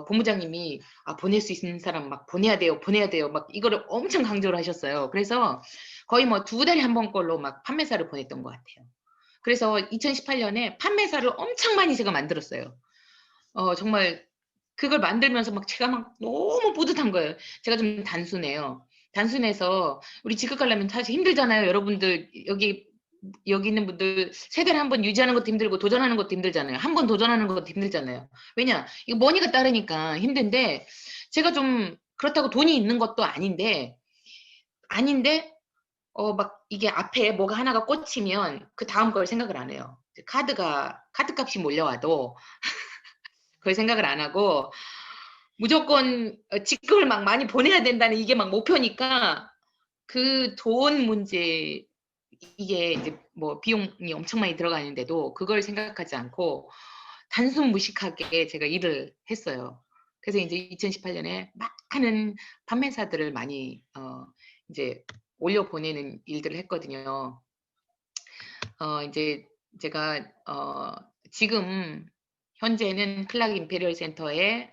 본부장님이 "아 보낼 수 있는 사람 막 보내야 돼요, 보내야 돼요." 막 이거를 엄청 강조를 하셨어요. 그래서 거의 뭐 2달에 한 번꼴로 막 판매사를 보냈던 것 같아요. 그래서 2018 년에 판매사를 엄청 많이 제가 만들었어요. 정말 그걸 만들면서 막 제가 막 너무 뿌듯한 거예요. 제가 좀 단순해요. 단순해서 우리 직급 가려면 사실 힘들잖아요. 여러분들 여기 있는 분들 세대를 한 번 유지하는 것도 힘들고 도전하는 것도 힘들잖아요. 한 번 도전하는 것도 힘들잖아요. 왜냐? 이거 머니가 따르니까 힘든데 제가 좀 그렇다고 돈이 있는 것도 아닌데 막 이게 앞에 뭐가 하나가 꽂히면 그다음 걸 생각을 안 해요. 이제 카드값이 몰려와도 그걸 생각을 안 하고 무조건 직급을 막 많이 보내야 된다는 이게 막 목표니까 그 돈 문제, 이게 이제 뭐 비용이 엄청 많이 들어가는데도 그걸 생각하지 않고 단순 무식하게 제가 일을 했어요. 그래서 인제 2018 년에 많은 판매사들을 많이 인제 올려 보내는 일들을 했거든요. 인제 제가 지금 현재는 클락 임페리얼 센터에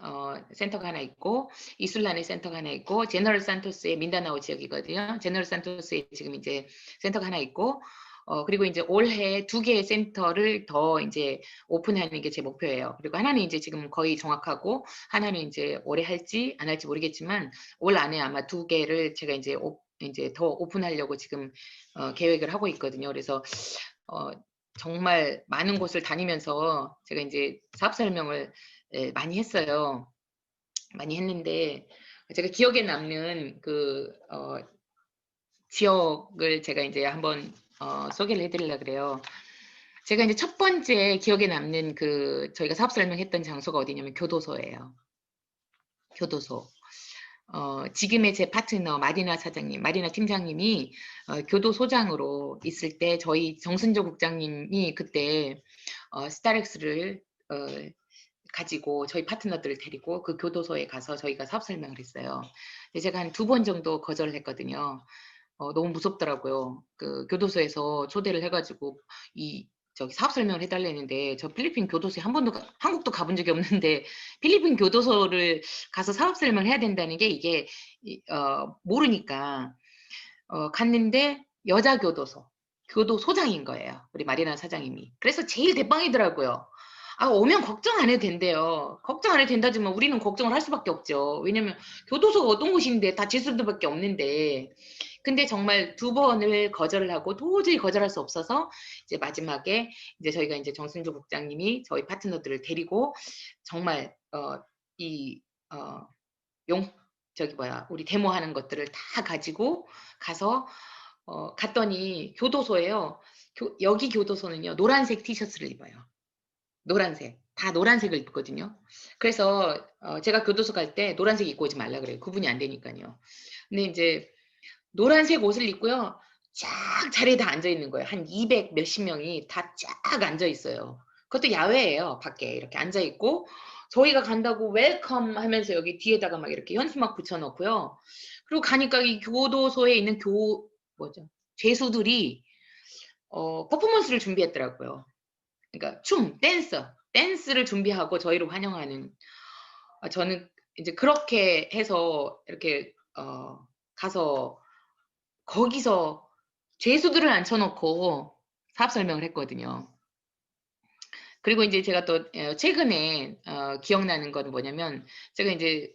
센터가 하나 있고 이술란에 센터가 하나 있고 제너럴 산토스의 민다나오 지역이거든요. 제너럴 산토스에 지금 인제 센터가 하나 있고 그리고 인제 올해 2 개의 센터를 더 인제 오픈하는 게 제 목표예요. 그리고 하나는 인제 지금 거의 정확하고 하나는 인제 올해 할지 안 할지 모르겠지만 올 안에 아마 2 개를 제가 인제 더 오픈하려고 지금 계획을 하고 있거든요. 그래서 어 정말 많은 곳을 다니면서 제가 인제 사업 설명을 많이 했어요. 많이 했는데 제가 기억에 남는 지역을 제가 인제 한번 소개를 해 드리려 그래요. 제가 인제 첫 번째 기억에 남는 저희가 사업 설명했던 장소가 어디냐면 교도소예요. 교도소. 지금의 제 파트너 마리나 팀장님이 교도소장으로 있을 때 저희 정순조 국장님이 그때 스타렉스를 어 가지고 저희 파트너들을 데리고 그 교도소에 가서 저희가 사업 설명을 했어요. 근데 제가 한 2번 정도 거절을 했거든요. 너무 무섭더라고요. 그 교도소에서 초대를 해 가지고 저기 사업 설명을 해 달라는데 저 필리핀 교도소에 한 번도 한국도 가본 적이 없는데 필리핀 교도소를 가서 사업 설명을 해야 된다는 게 이게 모르니까 갔는데 여자 교도소장인 거예요, 우리 마리나 사장님이. 그래서 제일 대빵이더라고요. 오면 걱정 안 해도 된대요. 걱정 안 해도 된다지만 우리는 걱정을 할 수밖에 없죠. 왜냐면 교도소가 어떤 곳인데 다 죄수들밖에 없는데. 근데 정말 2번을 거절을 하고 도저히 거절할 수 없어서 이제 마지막에 이제 저희가 인제 정순조 국장님이 저희 파트너들을 데리고 정말 이 어 용 저기 우리 데모하는 것들을 다 가지고 가서 갔더니 교도소에요. 여기 교도소는요 노란색 티셔츠를 입어요. 노란색. 다 노란색을 입거든요. 그래서 제가 교도소 갈 때 노란색 입고 오지 말라 그래요. 구분이 안 되니까요. 근데 이제 노란색 옷을 입고요. 쫙 자리에 다 앉아 있는 거예요. 한 200 몇십 명이 다 쫙 앉아 있어요. 그것도 야외예요. 밖에 이렇게 앉아 있고 저희가 간다고 웰컴 하면서 여기 뒤에다가 막 이렇게 현수막 붙여 놓고요. 그리고 가니까 이 교도소에 있는 뭐죠? 죄수들이 퍼포먼스를 준비했더라고요. 그러니까 댄스를 준비하고 저희를 환영하는. 저는 이제 그렇게 해서 이렇게 가서 거기서 죄수들을 앉혀놓고 사업 설명을 했거든요. 그리고 이제 제가 또 최근에 기억나는 건 뭐냐면 제가 이제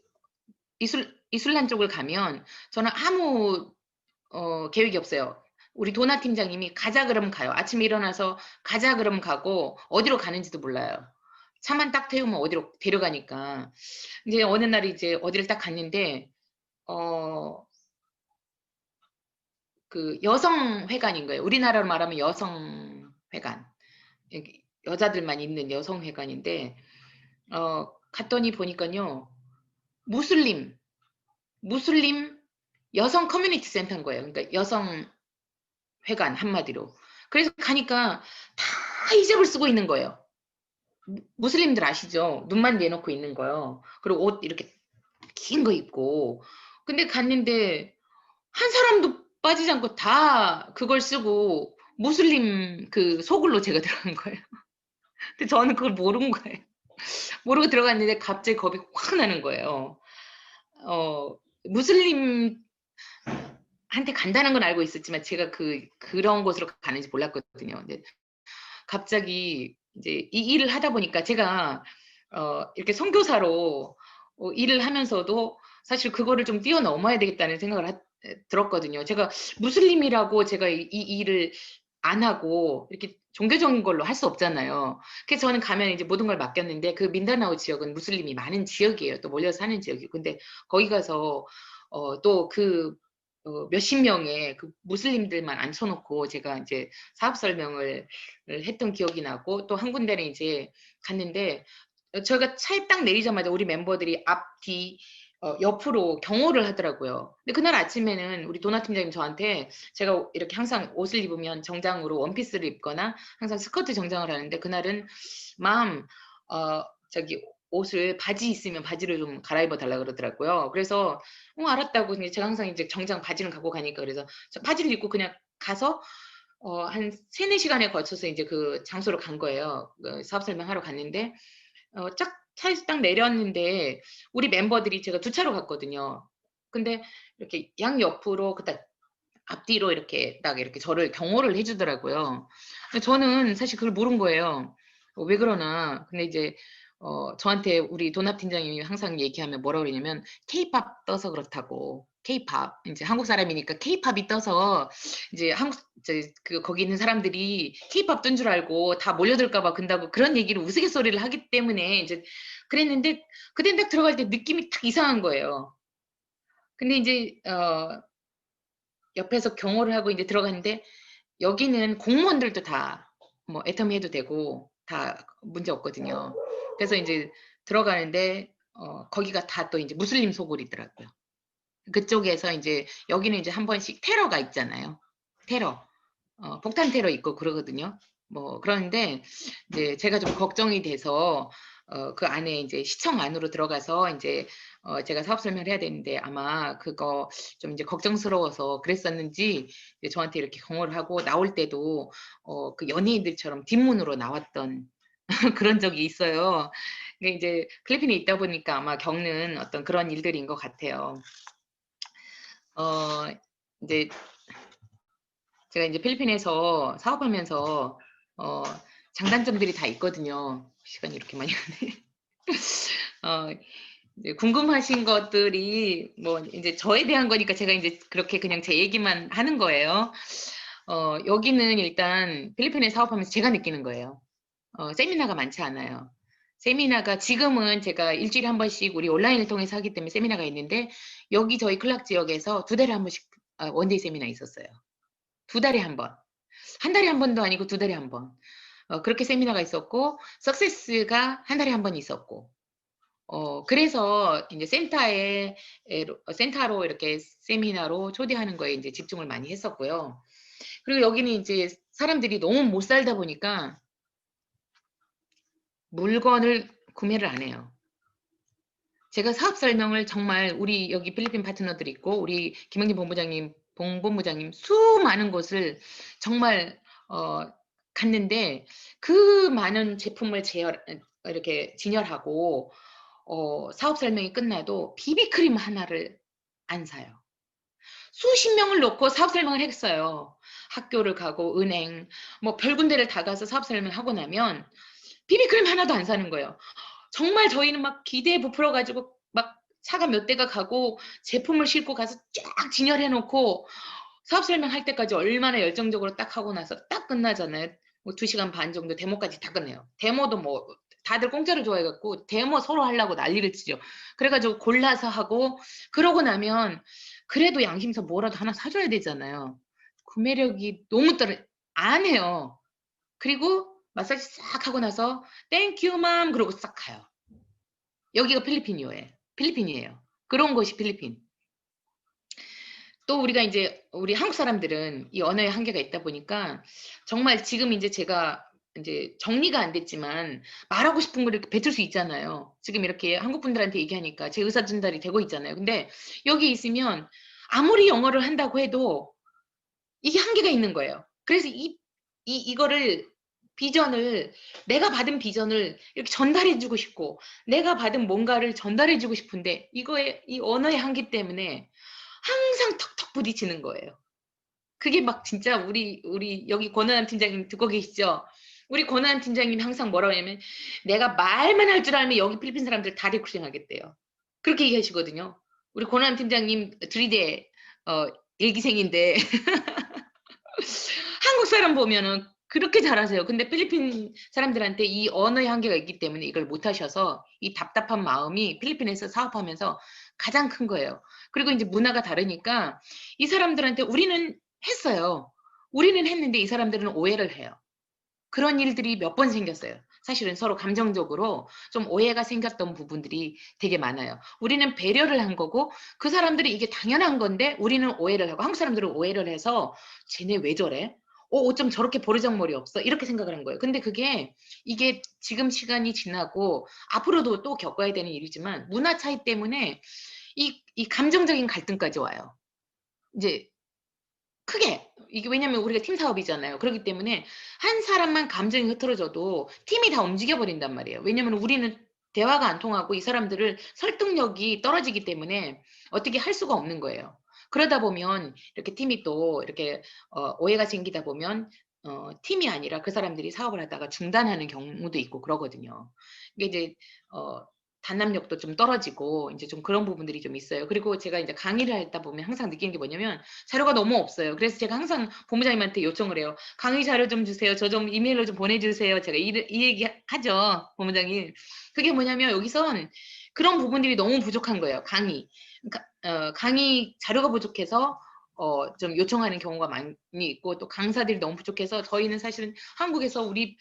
이슬람 쪽을 가면 저는 아무 계획이 없어요. 우리 도나 팀장님이 가자 그러면 가요. 아침에 일어나서 가자 그러면 가고 어디로 가는지도 몰라요. 차만 딱 태우면 어디로 데려가니까. 이제 어느 날 이제 어디를 딱 갔는데 그 여성회관인 거예요. 우리나라로 말하면 여성회관. 여자들만 있는 여성회관인데 갔더니 보니까요. 무슬림 여성 커뮤니티 센터인 거예요. 그러니까 여성회관 한마디로. 그래서 가니까 다 히잡을 쓰고 있는 거예요. 무슬림들 아시죠? 눈만 내놓고 있는 거예요. 그리고 옷 이렇게 긴 거 입고. 근데 갔는데 한 사람도 빠지지 않고 다 그걸 쓰고 무슬림 그 소굴로 제가 들어간 거예요. 근데 저는 그걸 모르는 거예요. 모르고 들어갔는데 갑자기 겁이 확 나는 거예요. 무슬림한테 간다는 건 알고 있었지만 제가 그런 곳으로 가는지 몰랐거든요. 근데 갑자기 이제 이 일을 하다 보니까 제가 이렇게 선교사로 일을 하면서도 사실 그거를 좀 뛰어넘어야 되겠다는 생각을 들었거든요. 제가 무슬림이라고 제가 이 일을 안 하고 이렇게 종교적인 걸로 할 수 없잖아요. 그래서 저는 가면 이제 모든 걸 맡겼는데 그 민다나오 지역은 무슬림이 많은 지역이에요. 또 몰려서 사는 지역이고. 근데 거기 가서 또 몇십 명의 그 무슬림들만 앉혀놓고 제가 이제 사업 설명을 했던 기억이 나고 또 한 군데는 이제 갔는데 저희가 차에 딱 내리자마자 우리 멤버들이 앞, 뒤, 옆으로 경호를 하더라고요. 근데 그날 아침에는 우리 도나 팀장님 저한테 제가 이렇게 항상 옷을 입으면 정장으로 원피스를 입거나 항상 스커트 정장을 하는데 그날은 저기 옷을 바지 있으면 바지를 좀 갈아입어 달라 그러더라고요. 그래서 알았다고 제가 항상 이제 정장 바지는 갖고 가니까 그래서 바지를 입고 그냥 가서 한 3-4시간에 걸쳐서 이제 그 장소로 간 거예요. 사업 설명하러 갔는데 차에서 딱 내렸는데 우리 멤버들이 제가 2차로 갔거든요. 근데 이렇게 양옆으로 그딱 앞뒤로 이렇게 딱 이렇게 저를 경호를 해 주더라고요. 근데 저는 사실 그걸 모른 거예요. 왜 그러나. 근데 이제 저한테 우리 도나 팀장님이 항상 얘기하면 뭐라고 그러냐면 케이팝 떠서 그렇다고. 케이팝. 인제 한국 사람이니까 케이팝이 떠서 이제 거기 있는 사람들이 케이팝 뜬 줄 알고 다 몰려들까 봐 근다고 그런 얘기를 우스갯소리를 하기 때문에 이제 그랬는데 그때 딱 들어갈 때 느낌이 딱 이상한 거예요. 근데 인제 옆에서 경호를 하고 이제 들어갔는데 여기는 공무원들도 다 뭐 애터미 해도 되고 다 문제 없거든요. 그래서 인제 들어가는데 거기가 다 또 인제 무슬림 소굴이더라고요. 그쪽에서 인제 여기는 이제 한 번씩 테러가 있잖아요. 테러. 폭탄 테러 있고 그러거든요. 뭐 그러는데 이제 제가 좀 걱정이 돼서 그 안에 이제 시청 안으로 들어가서 인제 제가 사업 설명을 해야 되는데 아마 그거 좀 이제 걱정스러워서 그랬었는지 이제 저한테 이렇게 경호를 하고 나올 때도 그 연예인들처럼 뒷문으로 나왔던 그런 적이 있어요. 근데 이제 필리핀에 있다 보니까 아마 겪는 어떤 그런 일들인 것 같아요. 어 인제 제가 인제 필리핀에서 사업하면서 어 장단점들이 다 있거든요. 시간이 이렇게 많이 가네. 어 이제 궁금하신 것들이 뭐 인제 저에 대한 거니까 제가 인제 그렇게 그냥 제 얘기만 하는 거예요. 여기는 일단 필리핀에 사업하면서 제가 느끼는 거예요. 세미나가 많지 않아요. 세미나가 지금은 제가 1 주일에 한 번씩 우리 온라인을 통해서 하기 때문에 세미나가 있는데 여기 저희 클락 지역에서 2 달에 한 번씩 원데이 세미나 있었어요. 2 달에 한 번. 1 달에 한 번도 아니고 2 달에 한 번. 그렇게 세미나가 있었고 석세스가 한 달에 한 번 있었고 그래서 이제 센터로 이렇게 세미나로 초대하는 거에 이제 집중을 많이 했었고요. 그리고 여기는 이제 사람들이 너무 못 살다 보니까 물건을 구매를 안 해요. 제가 사업 설명을 정말 우리 여기 필리핀 파트너들 있고 우리 김영진 본부장님 수많은 곳을 정말 갔는데 그 많은 제품을 이렇게 진열하고 사업 설명이 끝나도 비비크림 하나를 안 사요. 수십 명을 놓고 사업 설명을 했어요. 학교를 가고 은행 뭐 별 군데를 다 가서 사업 설명하고 나면 비비크림 하나도 안 사는 거예요. 정말 저희는 막 기대에 부풀어 가지고 막 차가 몇 대가 가고 제품을 싣고 가서 쫙 진열해 놓고 사업 설명할 때까지 얼마나 열정적으로 딱 하고 나서 딱 끝나잖아요. 뭐 2시간 반 정도 데모까지 다 끝내요. 데모도 뭐 다들 공짜를 좋아해 갖고 데모 서로 하려고 난리를 치죠. 그래 가지고 골라서 하고 그러고 나면 그래도 양심상 뭐라도 하나 사 줘야 되잖아요. 구매력이 너무 안 해요. 그리고 마사지 싹 하고 나서 "땡큐 맘." 그러고 싹 가요. 여기가 필리핀이에요. 그런 것이 필리핀. 또 우리가 인제 우리 한국 사람들은 이 언어의 한계가 있다 보니까 정말 지금 인제 제가 인제 정리가 안 됐지만 말하고 싶은 걸 이렇게 뱉을 수 있잖아요. 지금 이렇게 한국 분들한테 얘기하니까 제 의사 전달이 되고 있잖아요. 근데 여기 있으면 아무리 영어를 한다고 해도 이게 한계가 있는 거예요. 그래서 이거를 비전을 내가 받은 비전을 이렇게 전달해 주고 싶고 내가 받은 뭔가를 전달해 주고 싶은데 이거의 이 언어의 한계 때문에 항상 턱턱 부딪히는 거예요. 그게 막 진짜 우리 여기 권한남 팀장님 듣고 계시죠? 우리 권한남 팀장님이 항상 뭐라고 하냐면 "내가 말만 할 줄 알면 여기 필리핀 사람들 다 리크루팅 하겠대요." 그렇게 얘기하시거든요. 우리 권한남 팀장님 들이대 일기생인데 한국 사람 보면은 그렇게 잘하세요. 근데 필리핀 사람들한테 이 언어의 한계가 있기 때문에 이걸 못 하셔서 이 답답한 마음이 필리핀에서 사업하면서 가장 큰 거예요. 그리고 인제 문화가 다르니까 이 사람들한테 우리는 했어요. 우리는 했는데 이 사람들은 오해를 해요. 그런 일들이 몇 번 생겼어요. 사실은 서로 감정적으로 좀 오해가 생겼던 부분들이 되게 많아요. 우리는 배려를 한 거고 그 사람들이 이게 당연한 건데 우리는 오해를 하고 한국 사람들은 오해를 해서 '쟤네 왜 저래? 어쩜 저렇게 버르장머리 없어?' 이렇게 생각을 한 거예요. 근데 이게 지금 시간이 지나고 앞으로도 또 겪어야 되는 일이지만 문화 차이 때문에 이 감정적인 갈등까지 와요. 인제 크게. 이게 왜냐면 우리가 팀 사업이잖아요. 그렇기 때문에 한 사람만 감정이 흐트러져도 팀이 다 움직여 버린단 말이에요. 왜냐면 우리는 대화가 안 통하고 이 사람들을 설득력이 떨어지기 때문에 어떻게 할 수가 없는 거예요. 그러다 보면 이렇게 팀이 또 이렇게 오해가 생기다 보면 팀이 아니라 그 사람들이 사업을 하다가 중단하는 경우도 있고 그러거든요. 이게 이제 어 단합력도 좀 떨어지고 인제 좀 그런 부분들이 좀 있어요. 그리고 제가 인제 강의를 하다 보면 항상 느끼는 게 뭐냐면 자료가 너무 없어요. 그래서 제가 항상 본부장님한테 요청을 해요. "강의 자료 좀 주세요. 저 좀 이메일로 좀 보내주세요." 제가 이 얘기 하죠, 본부장님. 그게 뭐냐면 여기선 그런 부분들이 너무 부족한 거예요, 강의. 그러니까 강의 자료가 부족해서 좀 요청하는 경우가 많이 있고 또 강사들이 너무 부족해서 저희는 사실은 한국에서 우리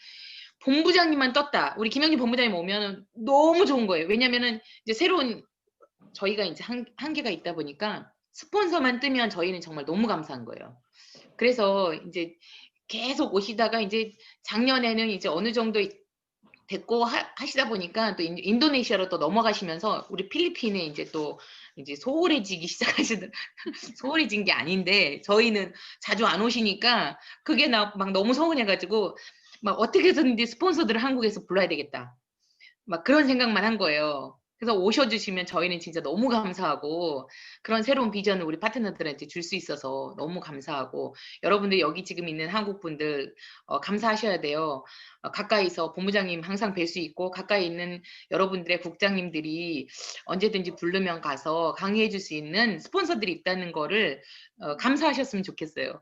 본부장님만 떴다. 우리 김영진 본부장님 오면은 너무 좋은 거예요. 왜냐면은 이제 새로운 저희가 이제 한계가 있다 보니까 스폰서만 뜨면 저희는 정말 너무 감사한 거예요. 그래서 인제 계속 오시다가 인제 작년에는 이제 어느 정도 됐고 하시다 보니까 또 인도네시아로 또 넘어가시면서 우리 필리핀에 인제 또 이제 소홀해지기 소홀해진 게 아닌데 저희는 자주 안 오시니까 그게 막 너무 서운해 가지고 막 '어떻게 해서든지 스폰서들을 한국에서 불러야 되겠다.' 막 그런 생각만 한 거예요. 그래서 오셔 주시면 저희는 진짜 너무 감사하고 그런 새로운 비전을 우리 파트너들한테 줄 수 있어서 너무 감사하고 여러분들 여기 지금 있는 한국 분들 감사하셔야 돼요. 가까이서 본부장님 항상 뵐 수 있고 가까이 있는 여러분들의 국장님들이 언제든지 부르면 가서 강의해 줄 수 있는 스폰서들이 있다는 거를 감사하셨으면 좋겠어요.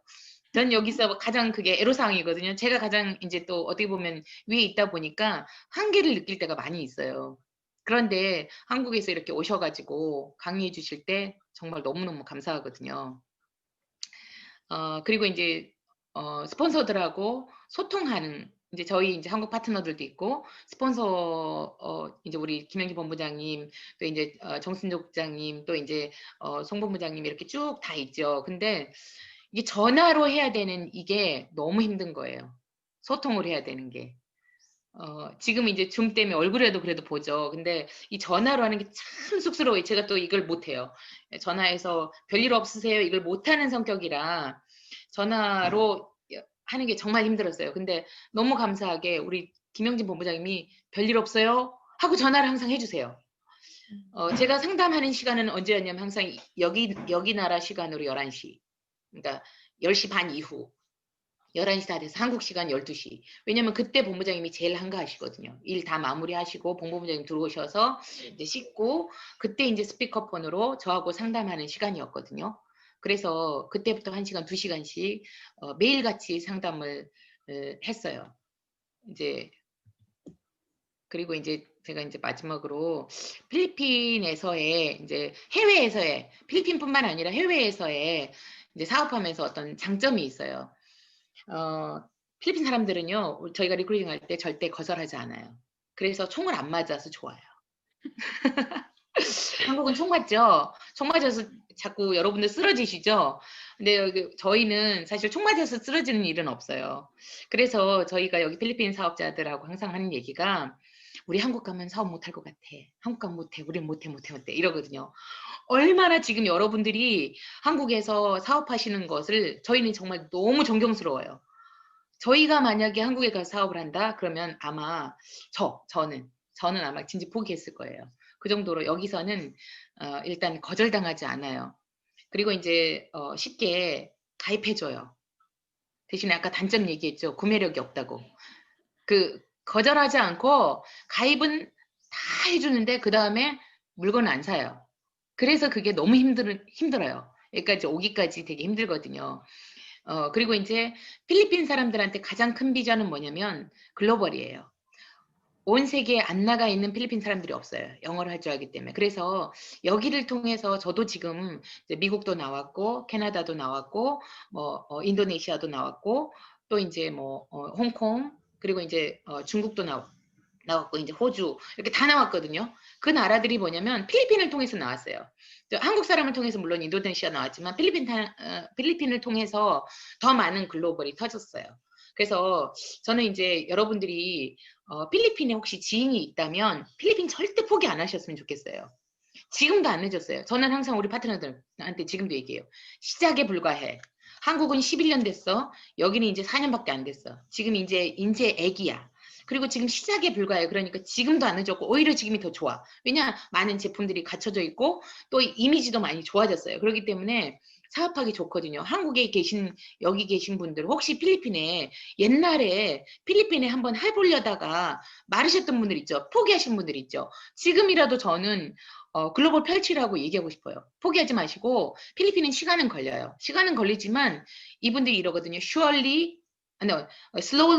전 여기서 가장 그게 애로사항이거든요. 제가 가장 인제 또 어떻게 보면 위에 있다 보니까 한계를 느낄 때가 많이 있어요. 그런데 한국에서 이렇게 오셔 가지고 강의해 주실 때 정말 너무너무 감사하거든요. 그리고 인제 스폰서들하고 소통하는 이제 저희 이제 한국 파트너들도 있고 스폰서 이제 우리 김영기 본부장님 또 이제 정순조 국장님 또 이제 송 본부장님 이렇게 쭉 다 있죠. 근데 이게 전화로 해야 되는 이게 너무 힘든 거예요. 소통을 해야 되는 게. 지금 이제 줌 때문에 얼굴에도 그래도 보죠. 근데 이 전화로 하는 게 참 쑥스러워요. 제가 또 이걸 못해요. 전화해서 별일 없으세요? 이걸 못하는 성격이라 전화로 하는 게 정말 힘들었어요. 근데 너무 감사하게 우리 김영진 본부장님이 별일 없어요? 하고 전화를 항상 해주세요. 제가 상담하는 시간은 언제였냐면 항상 여기 나라 시간으로 11시. 그러니까 10시 반 이후. 11시 다 돼서 한국 시간 12시. 왜냐면 그때 본부장님이 제일 한가하시거든요. 일 다 마무리하시고 본부장님 들어오셔서 이제 씻고 그때 이제 스피커폰으로 저하고 상담하는 시간이었거든요. 그래서 그때부터 1시간, 2시간씩 매일같이 상담을 했어요. 이제 그리고 이제 제가 이제 마지막으로 필리핀에서의 이제 해외에서의 필리핀뿐만 아니라 해외에서의 이제 사업하면서 어떤 장점이 있어요. 필리핀 사람들은요, 저희가 리크루팅 할 때 절대 거절하지 않아요. 그래서 총을 안 맞아서 좋아요. 한국은 총 맞죠? 총 맞아서 자꾸 여러분들 쓰러지시죠? 근데 여기 저희는 사실 총 맞아서 쓰러지는 일은 없어요. 그래서 저희가 여기 필리핀 사업자들하고 항상 하는 얘기가 우리 한국 가면 사업 못할 것 같아. 한국 가면 못해. 우린 못해 이러거든요. 얼마나 지금 여러분들이 한국에서 사업하시는 것을 저희는 정말 너무 존경스러워요. 저희가 만약에 한국에 가서 사업을 한다? 그러면 아마 저는 아마 진짜 포기했을 거예요. 그 정도로 여기서는 일단 거절당하지 않아요. 그리고 이제 쉽게 가입해줘요. 대신에 아까 단점 얘기했죠. 구매력이 없다고. 그 거절하지 않고 가입은 다 해주는데 그 다음에 물건을 안 사요. 그래서 그게 너무 힘들어요. 여기까지 오기까지 되게 힘들거든요. 그리고 이제 필리핀 사람들한테 가장 큰 비전은 뭐냐면 글로벌이에요. 온 세계에 안 나가 있는 필리핀 사람들이 없어요. 영어를 할 줄 알기 때문에. 그래서 여기를 통해서 저도 지금 이제 미국도 나왔고 캐나다도 나왔고 뭐 인도네시아도 나왔고 또 이제 뭐 홍콩 그리고 이제 중국도 나왔고 이제 호주 이렇게 다 나왔거든요. 그 나라들이 뭐냐면 필리핀을 통해서 나왔어요. 한국 사람을 통해서 물론 인도네시아 나왔지만 필리핀을 통해서 더 많은 글로벌이 터졌어요. 그래서 저는 이제 여러분들이 필리핀에 혹시 지인이 있다면 필리핀 절대 포기 안 하셨으면 좋겠어요. 지금도 안 늦었어요. 저는 항상 우리 파트너들한테 지금도 얘기해요. 시작에 불과해. 한국은 11년 됐어. 여기는 이제 4년밖에 안 됐어. 지금 이제 애기야. 그리고 지금 시작에 불과해. 그러니까 지금도 안 늦었고 오히려 지금이 더 좋아. 왜냐? 많은 제품들이 갖춰져 있고 또 이미지도 많이 좋아졌어요. 그렇기 때문에 사업하기 좋거든요. 여기 계신 분들 혹시 필리핀에 옛날에 필리핀에 한번 해보려다가 마르셨던 분들 있죠. 포기하신 분들 있죠. 지금이라도 저는 글로벌 펼치라고 얘기하고 싶어요. 포기하지 마시고 필리핀은 시간은 걸려요. 시간은 걸리지만 이분들이 이러거든요. slowly,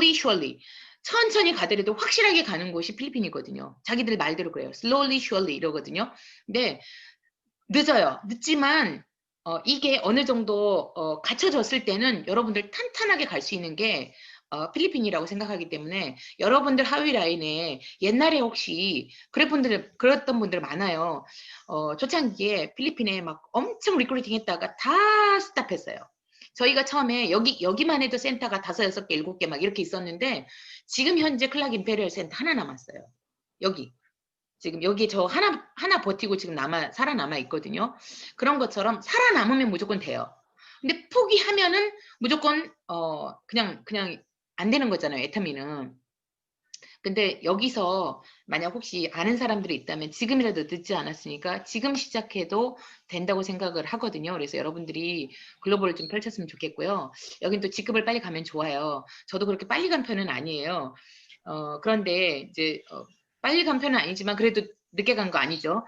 surely. 천천히 가더라도 확실하게 가는 곳이 필리핀이거든요. 자기들 말대로 그래요. slowly, surely 이러거든요. 근데 늦어요. 늦지만 이게 어느 정도 갖춰졌을 때는 여러분들 탄탄하게 갈 수 있는 게 필리핀이라고 생각하기 때문에 여러분들 하위 라인에 옛날에 혹시 그랬던 분들 많아요. 초창기에 필리핀에 막 엄청 리크루팅 했다가 다 스탑했어요. 저희가 처음에 여기만 해도 센터가 5, 6개, 7개 막 이렇게 있었는데 지금 현재 클락 임페리얼 센터 하나 남았어요. 여기. 지금 여기 저 하나 버티고 지금 살아남아 있거든요. 그런 것처럼 살아남으면 무조건 돼요. 근데 포기하면은 무조건 그냥 안 되는 거잖아요. 애터미는. 근데 여기서 만약 혹시 아는 사람들이 있다면 지금이라도 늦지 않았으니까 지금 시작해도 된다고 생각을 하거든요. 그래서 여러분들이 글로벌을 좀 펼쳤으면 좋겠고요. 여긴 또 직급을 빨리 가면 좋아요. 저도 그렇게 빨리 간 편은 아니에요. 그런데 이제 빨리 간 편은 아니지만 그래도 늦게 간 거 아니죠.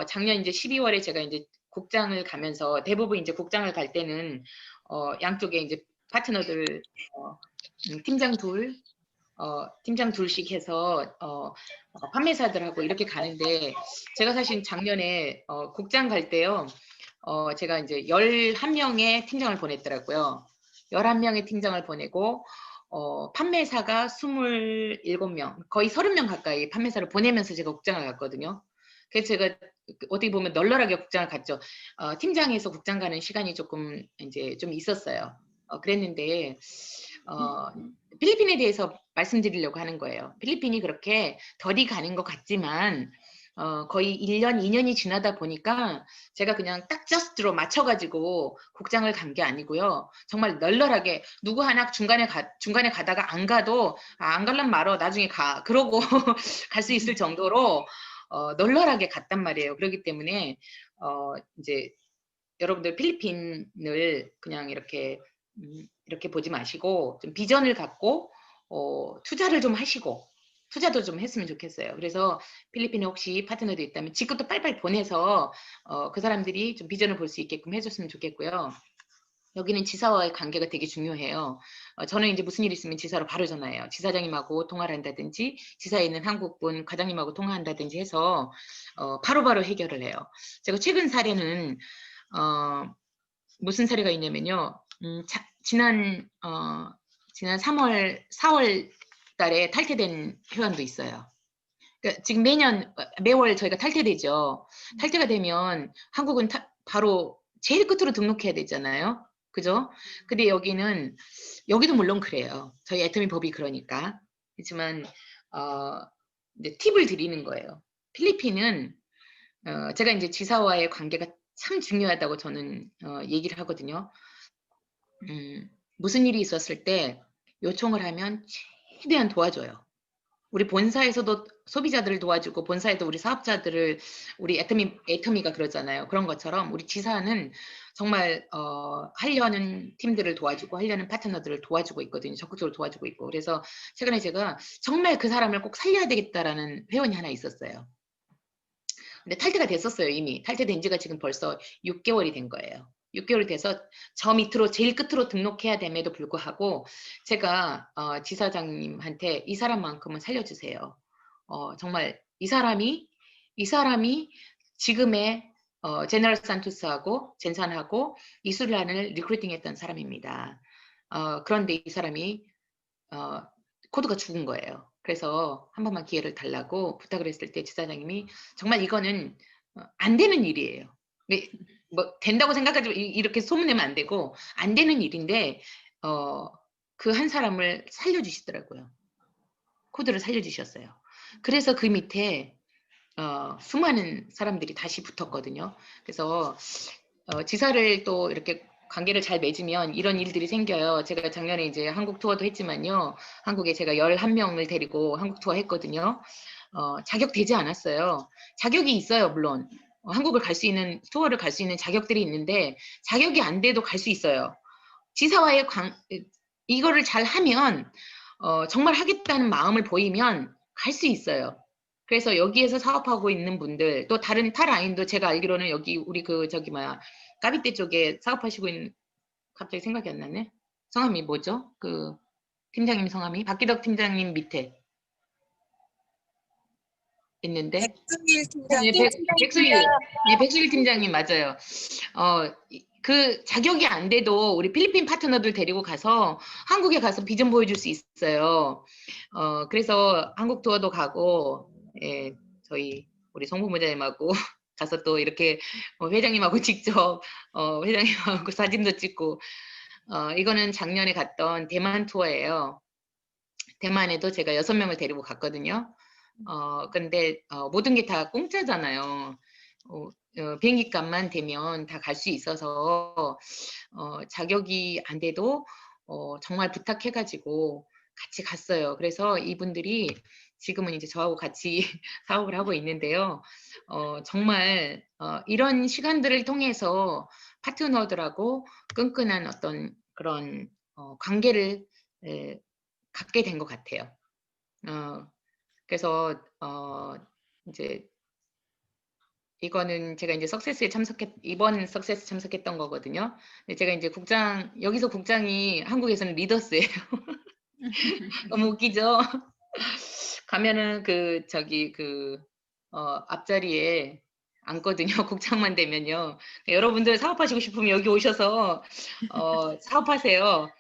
작년 이제 12월에 제가 이제 국장을 가면서 대부분 이제 국장을 갈 때는 양쪽에 이제 파트너들 팀장 둘씩 해서 판매사들하고 이렇게 가는데 제가 사실 작년에 국장 갈 때요. 제가 이제 11명의 팀장을 보냈더라고요. 11명의 팀장을 보내고 판매사가 27명, 거의 30명 가까이 판매사를 보내면서 제가 국장을 갔거든요. 그래서 제가 어떻게 보면 널널하게 국장을 갔죠. 팀장에서 국장 가는 시간이 조금 이제 좀 있었어요. 그랬는데 필리핀에 대해서 말씀드리려고 하는 거예요. 필리핀이 그렇게 덜이 가는 것 같지만 거의 1년, 2년이 지나다 보니까 제가 그냥 딱 저스트로 맞춰가지고 국장을 간 게 아니고요. 정말 널널하게 누구 하나 중간에 가다가 안 가도 안 갈란 말어 나중에 가 그러고 갈 수 있을 정도로 널널하게 갔단 말이에요. 그렇기 때문에 이제 여러분들 필리핀을 그냥 이렇게 보지 마시고 좀 비전을 갖고 투자를 좀 하시고 투자도 좀 했으면 좋겠어요. 그래서 필리핀에 혹시 파트너도 있다면 지금부터 빨리빨리 보내서 그 사람들이 좀 비전을 볼 수 있게끔 해줬으면 좋겠고요. 여기는 지사와의 관계가 되게 중요해요. 저는 이제 무슨 일 있으면 지사로 바로 전화해요. 지사장님하고 통화를 한다든지 지사에 있는 한국분 과장님하고 통화한다든지 해서 바로바로 해결을 해요. 제가 최근 사례는 무슨 사례가 있냐면요. 지난 4월 달에 탈퇴된 회원도 있어요. 그러니까 지금 매월 저희가 탈퇴되죠. 탈퇴가 되면 한국은 바로 제일 끝으로 등록해야 되잖아요. 그죠? 근데 여기도 물론 그래요. 저희 애터미 법이 그러니까. 그렇지만 이제 팁을 드리는 거예요. 필리핀은 제가 이제 지사와의 관계가 참 중요하다고 저는 얘기를 하거든요. 무슨 일이 있었을 때 요청을 하면 최대한 도와줘요. 우리 본사에서도 소비자들을 도와주고 본사에도 우리 사업자들을 우리 애터미가 그러잖아요. 그런 것처럼 우리 지사는 정말 하려는 팀들을 도와주고 하려는 파트너들을 도와주고 있거든요. 적극적으로 도와주고 있고. 그래서 최근에 제가 정말 그 사람을 꼭 살려야 되겠다라는 회원이 하나 있었어요. 근데 탈퇴가 됐었어요. 이미 탈퇴된 지가 지금 벌써 6개월이 된 거예요. 6개월이 돼서 저 밑으로 제일 끝으로 등록해야 됨에도 불구하고 제가 지사장님한테 이 사람만큼은 살려주세요. 정말 이 사람이 지금의 제너럴 산토스하고 젠산하고 이술란을 리크루팅했던 사람입니다. 그런데 이 사람이 코드가 죽은 거예요. 그래서 한 번만 기회를 달라고 부탁을 했을 때 지사장님이 정말 이거는 안 되는 일이에요. 뭐 된다고 생각하지 이렇게 소문내면 안 되고 안 되는 일인데 그 한 사람을 살려주시더라고요. 코드를 살려주셨어요. 그래서 그 밑에 수많은 사람들이 다시 붙었거든요. 그래서 지사를 또 이렇게 관계를 잘 맺으면 이런 일들이 생겨요. 제가 작년에 이제 한국 투어도 했지만요. 한국에 제가 11명을 데리고 한국 투어 했거든요. 자격되지 않았어요. 자격이 있어요, 물론. 한국을 갈 수 있는, 투어를 갈 수 있는 자격들이 있는데 자격이 안 돼도 갈 수 있어요. 지사와의 이거를 잘 하면 정말 하겠다는 마음을 보이면 갈 수 있어요. 그래서 여기에서 사업하고 있는 분들 또 다른 타 라인도 제가 알기로는 여기 우리 까비떼 쪽에 사업하시고 있는 갑자기 생각이 안 나네. 성함이 뭐죠? 그 팀장님 성함이 박기덕 팀장님 밑에 있는데 백승일 네, 팀장님. 백수일 팀장님 맞아요. 그 자격이 안 돼도 우리 필리핀 파트너들 데리고 가서 한국에 가서 비전 보여줄 수 있어요. 그래서 한국 투어도 가고, 예, 저희 우리 송부모자님하고 가서 또 이렇게 회장님하고 직접 회장님하고 사진도 찍고, 이거는 작년에 갔던 대만 투어예요. 대만에도 제가 6명을 데리고 갔거든요. 근데 모든 게 다 공짜잖아요. 비행기 값만 되면 다 갈 수 있어서 자격이 안 돼도 정말 부탁해가지고 같이 갔어요. 그래서 이분들이 지금은 이제 저하고 같이 사업을 하고 있는데요. 정말 이런 시간들을 통해서 파트너들하고 끈끈한 어떤 그런 관계를 갖게 된 것 같아요. 그래서 이제 이거는 제가 이제 이번 석세스 참석했던 거거든요. 근데 제가 이제 여기서 국장이 한국에서는 리더스예요. 너무 웃기죠? 가면은 앞자리에 앉거든요. 국장만 되면요. 여러분들 사업하시고 싶으면 여기 오셔서 사업하세요.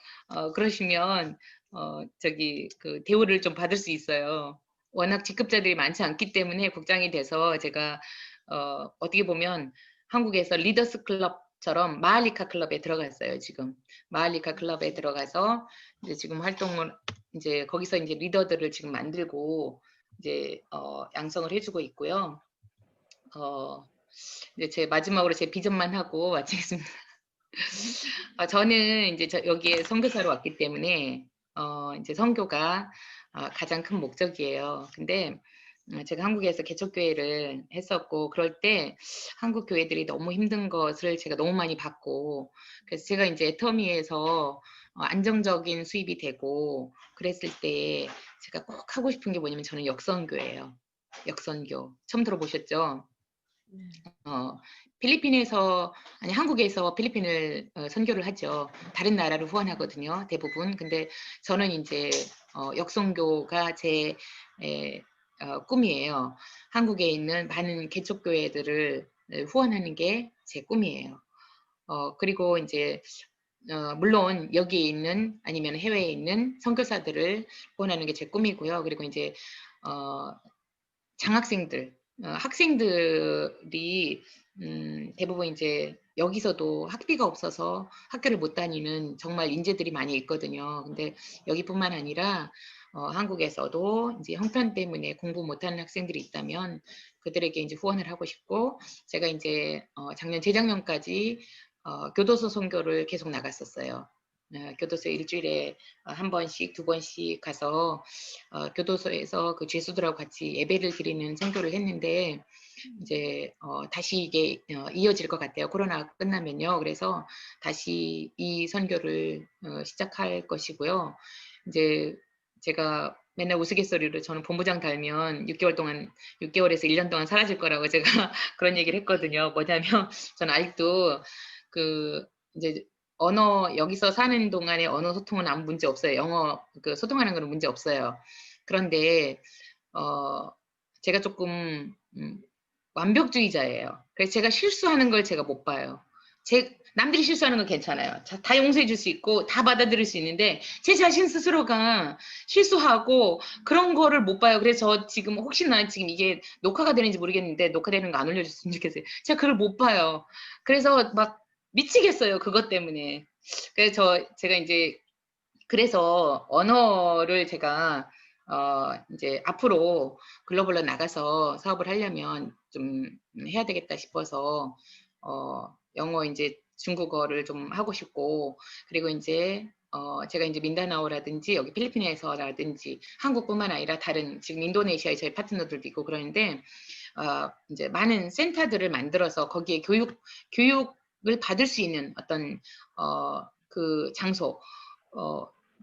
그러시면 그 대우를 좀 받을 수 있어요. 워낙 직급자들이 많지 않기 때문에 국장이 돼서 제가 어떻게 보면 한국에서 리더스 클럽처럼 마할리카 클럽에 들어갔어요, 지금. 마할리카 클럽에 들어가서 이제 지금 활동을 이제 거기서 이제 리더들을 지금 만들고 이제 양성을 해주고 있고요. 이제 제 마지막으로 제 비전만 하고 마치겠습니다. 저는 이제 여기에 선교사로 왔기 때문에 이제 선교가 가장 큰 목적이에요. 근데 제가 한국에서 개척교회를 했었고 그럴 때 한국 교회들이 너무 힘든 것을 제가 너무 많이 봤고 그래서 제가 이제 애터미에서 안정적인 수입이 되고 그랬을 때 제가 꼭 하고 싶은 게 뭐냐면 저는 역선교예요. 역선교. 처음 들어보셨죠? 필리핀에서 아니 한국에서 필리핀을 선교를 하죠. 다른 나라를 후원하거든요. 대부분. 근데 저는 이제 역선교가 제 꿈이에요. 한국에 있는 많은 개척교회들을 후원하는 게 제 꿈이에요. 그리고 이제 물론 여기에 있는 아니면 해외에 있는 선교사들을 후원하는 게 제 꿈이고요. 그리고 이제 장학생들, 학생들이 대부분 이제 여기서도 학비가 없어서 학교를 못 다니는 정말 인재들이 많이 있거든요. 근데 여기뿐만 아니라 한국에서도 이제 형편 때문에 공부 못하는 학생들이 있다면 그들에게 이제 후원을 하고 싶고 제가 이제 작년 재작년까지 교도소 선교를 계속 나갔었어요. 교도소 일주일에 한 번씩, 두 번씩 가서 교도소에서 그 죄수들하고 같이 예배를 드리는 선교를 했는데 이제 다시 이게 이어질 것 같아요. 코로나가 끝나면요. 그래서 다시 이 선교를 시작할 것이고요. 이제 제가 맨날 우스갯소리로 저는 본부장 달면 6개월에서 1년 동안 사라질 거라고 제가 그런 얘기를 했거든요. 뭐냐면 저는 아직도 그 이제 여기서 사는 동안에 언어 소통은 아무 문제 없어요. 영어 그 소통하는 거는 문제 없어요. 그런데 제가 조금 완벽주의자예요. 그래서 제가 실수하는 걸 제가 못 봐요. 남들이 실수하는 건 괜찮아요. 다 용서해 줄 수 있고 다 받아들일 수 있는데 제 자신 스스로가 실수하고 그런 거를 못 봐요. 그래서 저 지금 혹시나 지금 이게 녹화가 되는지 모르겠는데 녹화되는 거 안 올려줬으면 좋겠어요. 제가 그걸 못 봐요. 그래서 막 미치겠어요. 그것 때문에. 그래서 제가 이제 그래서 언어를 제가 이제 앞으로 글로벌로 나가서 사업을 하려면 좀 해야 되겠다 싶어서 영어 이제 중국어를 좀 하고 싶고 그리고 이제 제가 이제 민다나오라든지 여기 필리핀에서라든지 한국뿐만 아니라 다른 지금 인도네시아에 저희 파트너들도 있고 그러는데 이제 많은 센터들을 만들어서 거기에 교육을 받을 수 있는 어떤 그 장소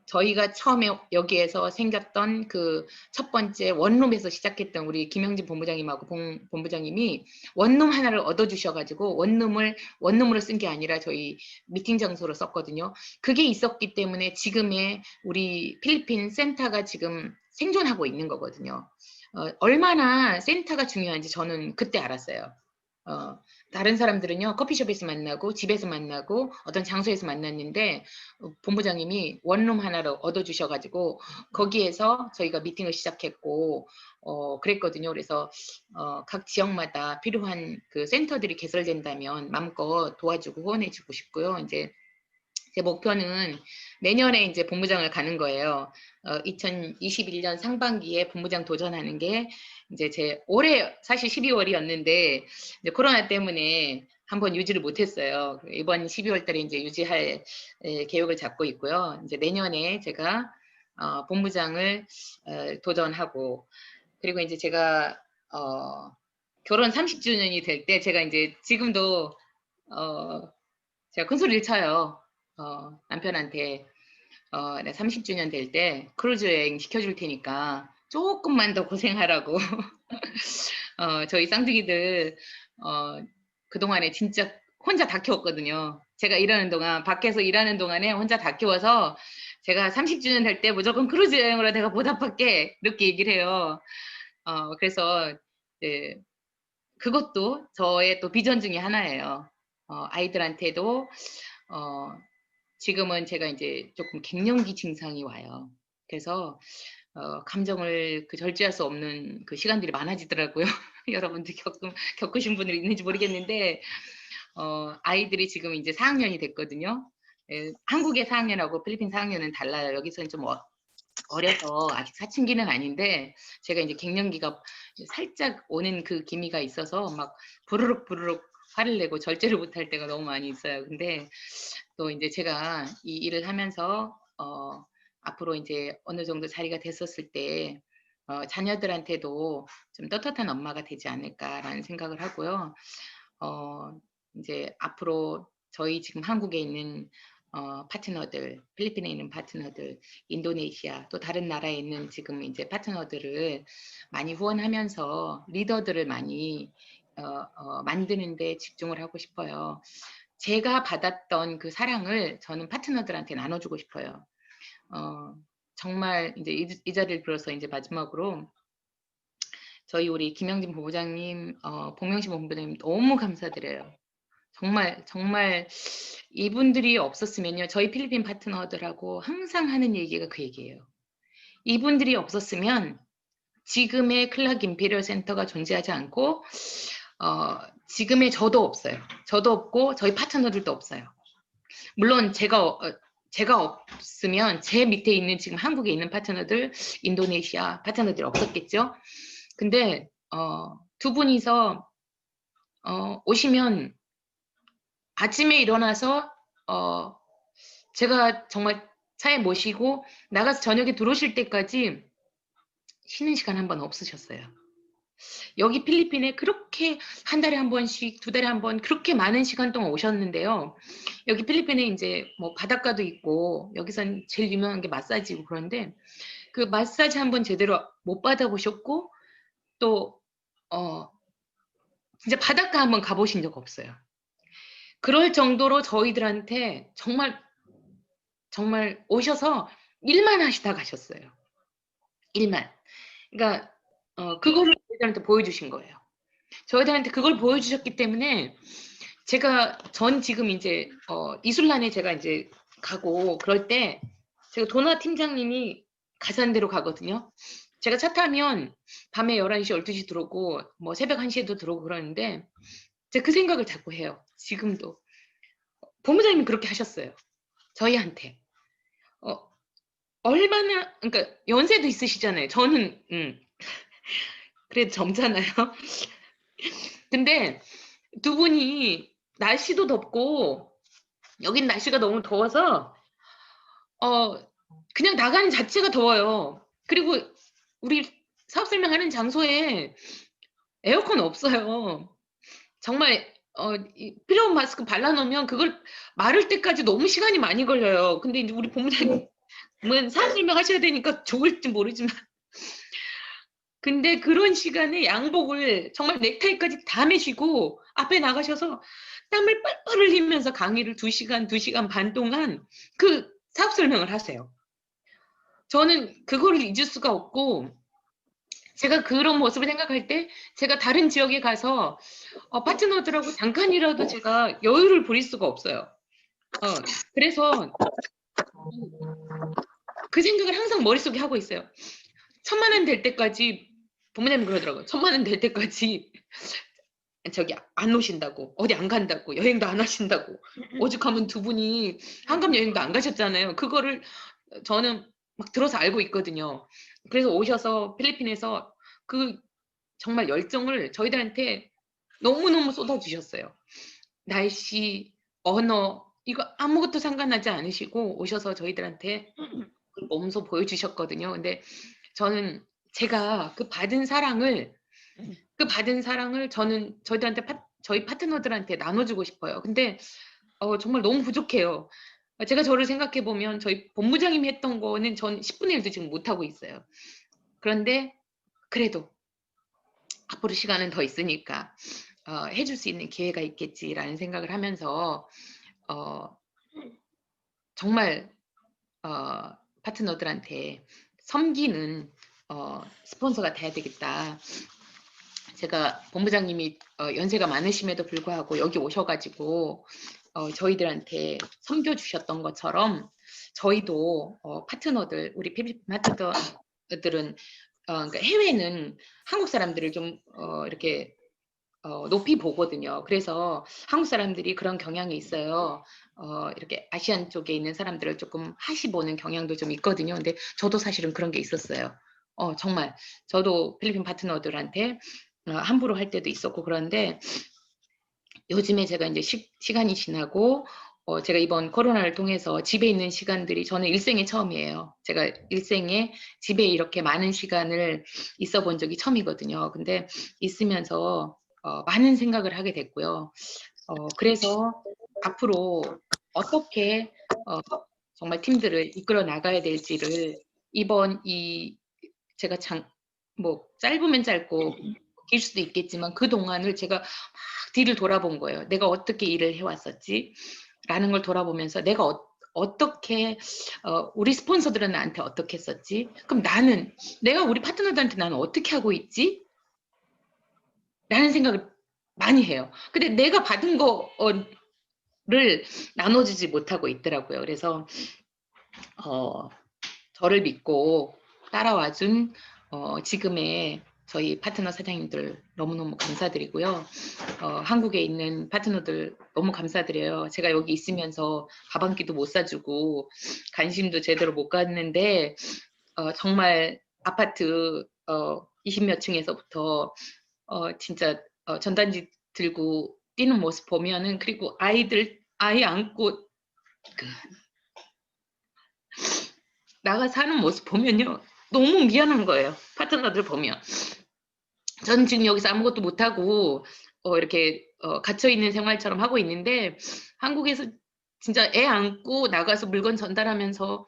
저희가 처음에 여기에서 생겼던 그 첫 번째 원룸에서 시작했던 우리 김영진 본부장님하고 본부장님이 원룸 하나를 얻어주셔가지고 원룸으로 쓴 게 아니라 저희 미팅 장소로 썼거든요. 그게 있었기 때문에 지금의 우리 필리핀 센터가 지금 생존하고 있는 거거든요. 얼마나 센터가 중요한지 저는 그때 알았어요. 다른 사람들은요 커피숍에서 만나고 집에서 만나고 어떤 장소에서 만났는데 본부장님이 원룸 하나를 얻어주셔가지고 거기에서 저희가 미팅을 시작했고 그랬거든요. 그래서 각 지역마다 필요한 그 센터들이 개설된다면 마음껏 도와주고 후원해주고 싶고요. 이제 제 목표는 내년에 이제 본부장을 가는 거예요. 2021년 상반기에 본부장 도전하는 게 이제 제 올해 사실 12월이었는데 이제 코로나 때문에 한번 유지를 못했어요. 이번 12월 달에 이제 유지할 계획을 잡고 있고요. 이제 내년에 제가 본부장을 도전하고 그리고 이제 제가 결혼 30주년이 될 때 제가 이제 지금도 제가 큰 소리를 쳐요. 남편한테 나 30주년 될 때 크루즈 여행 시켜줄 테니까 조금만 더 고생하라고. 저희 쌍둥이들 그동안에 진짜 혼자 다 키웠거든요. 제가 일하는 동안 밖에서 일하는 동안에 혼자 다 키워서 제가 30주년 될 때 무조건 크루즈 여행으로 내가 보답할게 이렇게 얘기를 해요. 그래서 네, 그것도 저의 또 비전 중에 하나예요. 아이들한테도 지금은 제가 이제 조금 갱년기 증상이 와요. 그래서 감정을 절제할 수 없는 그 시간들이 많아지더라고요. 여러분들 겪으신 분들이 있는지 모르겠는데 아이들이 지금 이제 4학년이 됐거든요. 예, 한국의 4학년하고 필리핀 4학년은 달라요. 여기서는 좀 어려서 아직 사춘기는 아닌데 제가 이제 갱년기가 살짝 오는 그 기미가 있어서 막 부르륵 부르륵 화를 내고 절제를 못할 때가 너무 많이 있어요. 근데 또 이제 제가 이 일을 하면서 앞으로 이제 어느 정도 자리가 됐었을 때 자녀들한테도 좀 떳떳한 엄마가 되지 않을까라는 생각을 하고요. 이제 앞으로 저희 지금 한국에 있는 파트너들, 필리핀에 있는 파트너들, 인도네시아 또 다른 나라에 있는 지금 이제 파트너들을 많이 후원하면서 리더들을 많이 만드는 데 집중을 하고 싶어요. 제가 받았던 그 사랑을 저는 파트너들한테 나눠주고 싶어요. 정말 이제 이 자리를 빌어서 이제 마지막으로 저희 우리 김영진 본부장님, 복명신 본부장님 너무 감사드려요. 정말 이분들이 없었으면요. 저희 필리핀 파트너들하고 항상 하는 얘기가 그 얘기예요. 이분들이 없었으면 지금의 클락 임페리얼 센터가 존재하지 않고 지금의 저도 없어요. 저도 없고 저희 파트너들도 없어요. 물론 제가 없으면 제 밑에 있는 지금 한국에 있는 파트너들, 인도네시아 파트너들이 없었겠죠. 근데 두 분이서 오시면 아침에 일어나서 제가 정말 차에 모시고 나가서 저녁에 들어오실 때까지 쉬는 시간 한 번 없으셨어요. 여기 필리핀에 그렇게 한 달에 한 번씩, 두 달에 한 번 그렇게 많은 시간 동안 오셨는데요. 여기 필리핀에 이제 뭐 바닷가도 있고 여기선 제일 유명한 게 마사지고 그런데 그 마사지 한 번 제대로 못 받아보셨고 또 진짜 바닷가 한번 가보신 적 없어요. 그럴 정도로 저희들한테 정말 오셔서 일만 하시다 가셨어요. 일만. 그러니까 그거를 저희들한테 보여주신 거예요. 저희들한테 그걸 보여주셨기 때문에 전 지금 이제 이술란에 제가 이제 가고 그럴 때 제가 도나 팀장님이 가산대로 가거든요. 제가 차 타면 밤에 11시, 12시 들어오고 뭐 새벽 1시에도 들어오고 그러는데 제가 그 생각을 자꾸 해요. 지금도. 본부장님이 그렇게 하셨어요. 저희한테. 얼마나 그러니까 연세도 있으시잖아요. 저는 그래도 젊잖아요. 근데 두 분이 날씨도 덥고 여긴 날씨가 너무 더워서 그냥 나가는 자체가 더워요. 그리고 우리 사업 설명하는 장소에 에어컨 없어요. 정말 필요한 마스크 발라놓으면 그걸 마를 때까지 너무 시간이 많이 걸려요. 근데 이제 우리 본부장님은 사업 설명하셔야 되니까 좋을지 모르지만 근데 그런 시간에 양복을 정말 넥타이까지 다 매시고 앞에 나가셔서 땀을 뻘뻘 흘리면서 강의를 2시간, 2시간 반 동안 그 사업 설명을 하세요. 저는 그거를 잊을 수가 없고 제가 그런 모습을 생각할 때 제가 다른 지역에 가서 파트너들하고 잠깐이라도 제가 여유를 부릴 수가 없어요. 그래서 그 생각을 항상 머릿속에 하고 있어요. 1,000만 원 될 때까지 부모님이 그러더라고요. 1,000만 원 될 때까지 저기 안 오신다고 어디 안 간다고 여행도 안 하신다고 오죽하면 두 분이 한강 여행도 안 가셨잖아요. 그거를 저는 막 들어서 알고 있거든요. 그래서 오셔서 필리핀에서 그 정말 열정을 저희들한테 너무너무 쏟아주셨어요. 날씨, 언어 이거 아무것도 상관하지 않으시고 오셔서 저희들한테 몸소 보여주셨거든요. 근데 저는 제가 그 받은 사랑을 저는 저희 파트너들한테 나눠주고 싶어요. 근데 정말 너무 부족해요. 제가 저를 생각해 보면 저희 본부장님이 했던 거는 전 10분의 1도 지금 못하고 있어요. 그런데 그래도 앞으로 시간은 더 있으니까 해줄 수 있는 기회가 있겠지라는 생각을 하면서 정말 파트너들한테 섬기는 스폰서가 돼야 되겠다. 제가 본부장님이 연세가 많으심에도 불구하고 여기 오셔가지고 저희들한테 섬겨주셨던 것처럼 저희도 파트너들, 우리 필리핀 파트너들은 그러니까 해외는 한국 사람들을 좀 이렇게 높이 보거든요. 그래서 한국 사람들이 그런 경향이 있어요. 이렇게 아시안 쪽에 있는 사람들을 조금 하시 보는 경향도 좀 있거든요. 근데 저도 사실은 그런 게 있었어요. 정말 저도 필리핀 파트너들한테 함부로 할 때도 있었고 그런데 요즘에 제가 이제 시간이 지나고 제가 이번 코로나를 통해서 집에 있는 시간들이 저는 일생에 처음이에요. 제가 일생에 집에 이렇게 많은 시간을 있어 본 적이 처음이거든요. 근데 있으면서 많은 생각을 하게 됐고요. 그래서 앞으로 어떻게 정말 팀들을 이끌어 나가야 될지를 이번 제가 뭐 짧으면 짧고 길 수도 있겠지만 그 동안을 제가 막 뒤를 돌아본 거예요. 내가 어떻게 일을 해왔었지? 라는 걸 돌아보면서 내가 어떻게 우리 스폰서들은 나한테 어떻게 했었지? 그럼 내가 우리 파트너들한테 나는 어떻게 하고 있지? 라는 생각을 많이 해요. 근데 내가 받은 거를 나눠주지 못하고 있더라고요. 그래서 저를 믿고 따라와준 지금의 저희 파트너 사장님들 너무너무 감사드리고요. 한국에 있는 파트너들 너무 감사드려요. 제가 여기 있으면서 밥 한 끼도 못 사주고 관심도 제대로 못 갔는데 정말 아파트 20몇 층에서부터 진짜 전단지 들고 뛰는 모습 보면은 그리고 아이 안고 나가 사는 모습 보면요. 너무 미안한 거예요. 파트너들 보면. 저는 지금 여기서 아무것도 못하고 이렇게 갇혀있는 생활처럼 하고 있는데 한국에서 진짜 애 안고 나가서 물건 전달하면서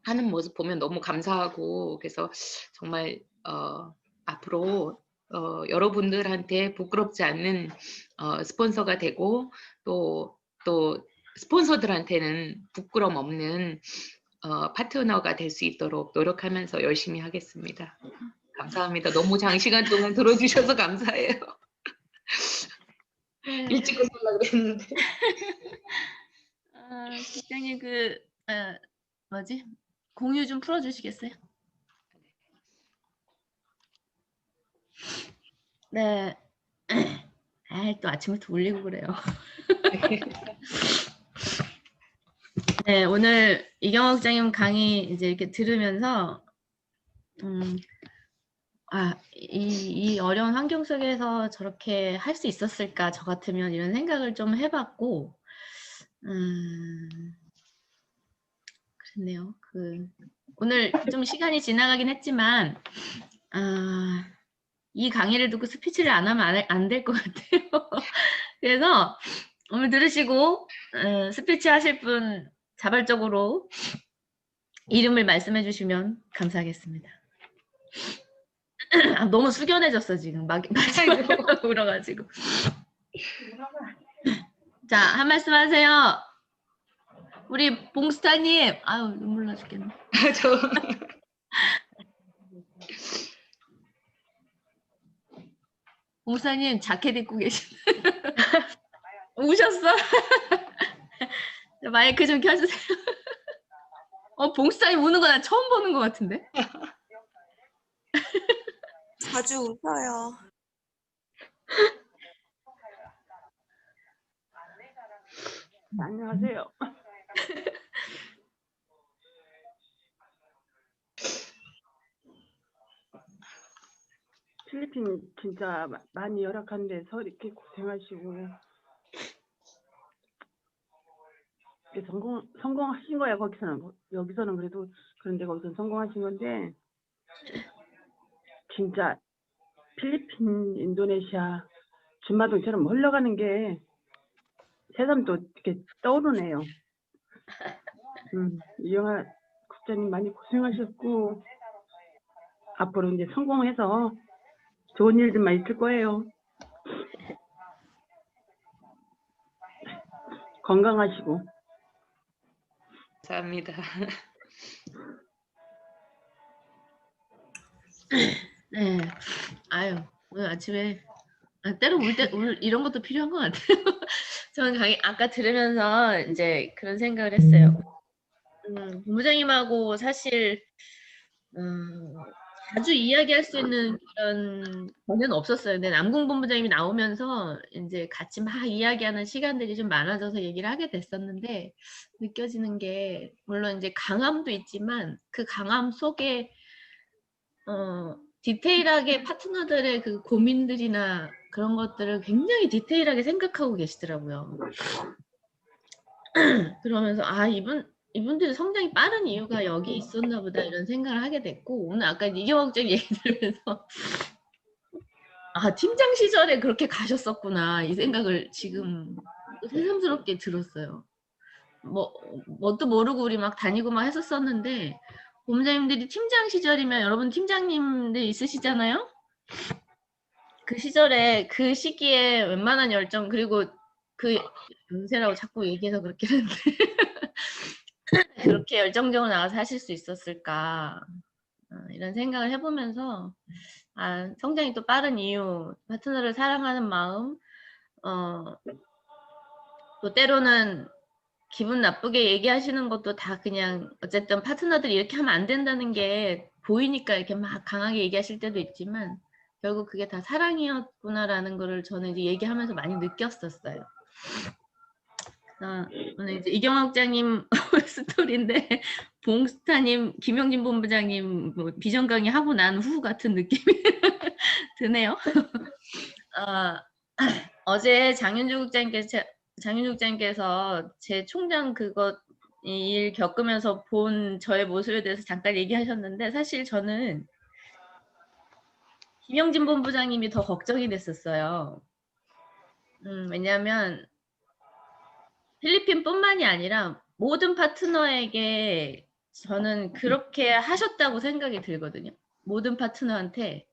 하는 모습 보면 너무 감사하고 그래서 정말 앞으로 여러분들한테 부끄럽지 않는 스폰서가 되고 또 스폰서들한테는 부끄럼 없는 파트너가 될 수 있도록 노력하면서 열심히 하겠습니다. 감사합니다. 너무 장시간 동안 들어주셔서 감사해요. 일찍 끝내려고 그랬는데. 국장님 뭐지? 공유 좀 풀어주시겠어요? 네. 또 아침부터 울리고 그래요. 네, 오늘 이경호 국장님 강의 이제 이렇게 들으면서 이 어려운 환경 속에서 저렇게 할 수 있었을까 저 같으면 이런 생각을 좀 해봤고 그렇네요. 오늘 좀 시간이 지나가긴 했지만 이 강의를 듣고 스피치를 안 하면 안 될 것 같아요. 그래서 오늘 들으시고 스피치 하실 분 자발적으로 이름을 말씀해 주시면 감사하겠습니다. 너무 숙연해졌어 지금 마지막에 울어가지고. 자, 한 말씀 하세요. 우리 봉스타님. 아유 눈물 나 죽겠네. 봉스타님 자켓 입고 계시네. 우셨어? 마이크 좀 켜주세요. 봉스타님 우는 거 나 처음 보는 것 같은데? 자주 웃어요. 안녕하세요. 필리핀 진짜 많이 열악한 데서 이렇게 고생하시고 성공하신 거야. 여기서는 그래도 그런데 거기서는 성공하신 건데 진짜 필리핀, 인도네시아, 준마동처럼 흘러가는 게 새삼 또 이렇게 떠오르네요. 이영하 국장님 많이 고생하셨고 앞으로 이제 성공해서 좋은 일들만 있을 거예요. 건강하시고. 감사합니다. 네. 아유, 오늘 아침에 때로 이런 것도 필요한 것 같아요. 저는 아까 들으면서 이제 그런 생각을 했어요. 본부장님하고 사실 자주 이야기할 수 있는 그런 전혀 없었어요. 근데 남궁 본부장님이 나오면서 이제 같이 막 이야기하는 시간들이 좀 많아져서 얘기를 하게 됐었는데 느껴지는 게 물론 이제 강함도 있지만 그 강함 속에 디테일하게 파트너들의 그 고민들이나 그런 것들을 굉장히 디테일하게 생각하고 계시더라고요. 그러면서 아 이분들이 성장이 빠른 이유가 여기 있었나 보다 이런 생각을 하게 됐고 오늘 아까 이경학적 얘기 들으면서 아 팀장 시절에 그렇게 가셨었구나 이 생각을 지금 새삼스럽게 들었어요. 뭣도 모르고 우리 막 다니고 막 했었었는데 본부장님들이 팀장 시절이면 여러분 팀장님들 있으시잖아요. 그 시절에 그 시기에 웬만한 열정 그리고 그 연세라고 자꾸 얘기해서 그렇게 하는데 그렇게 열정적으로 나가서 하실 수 있었을까 이런 생각을 해보면서 아, 성장이 또 빠른 이유 파트너를 사랑하는 마음 또 때로는 기분 나쁘게 얘기하시는 것도 다 그냥 어쨌든 파트너들이 이렇게 하면 안 된다는 게 보이니까 이렇게 막 강하게 얘기하실 때도 있지만 결국 그게 다 사랑이었구나라는 거를 저는 이제 얘기하면서 많이 느꼈었어요. 오늘 이제 이경학 국장님 스토리인데 봉스타님, 김영진 본부장님 뭐 비전 강의 하고 난 후 같은 느낌이 드네요. 어제 장윤주 국장님께서 제 총장 그거 일 겪으면서 본 저의 모습에 대해서 잠깐 얘기하셨는데 사실 저는 김영진 본부장님이 더 걱정이 됐었어요. 왜냐하면 필리핀뿐만이 아니라 모든 파트너에게 저는 그렇게 하셨다고 생각이 들거든요. 모든 파트너한테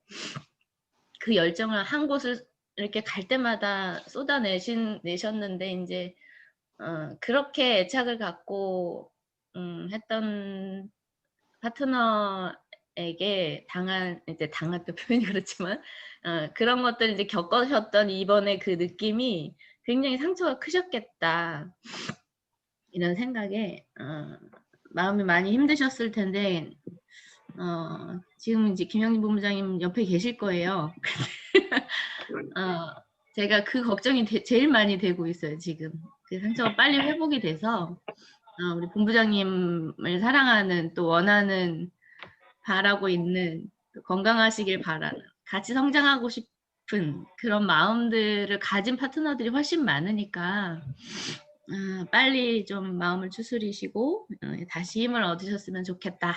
그 열정을 한 곳을 이렇게 갈 때마다 쏟아내셨는데 이제 그렇게 애착을 갖고 했던 파트너에게 당했던 표현이 그렇지만 그런 것들 이제 겪으셨던 이번에 그 느낌이 굉장히 상처가 크셨겠다 이런 생각에 마음이 많이 힘드셨을 텐데 지금 이제 김영진 본부장님 옆에 계실 거예요. 제가 그 걱정이 제일 많이 되고 있어요 지금. 그 상처가 빨리 회복이 돼서 우리 본부장님을 사랑하는 또 원하는 바라고 있는 건강하시길 바라는 같이 성장하고 싶은 그런 마음들을 가진 파트너들이 훨씬 많으니까 빨리 좀 마음을 추스리시고 다시 힘을 얻으셨으면 좋겠다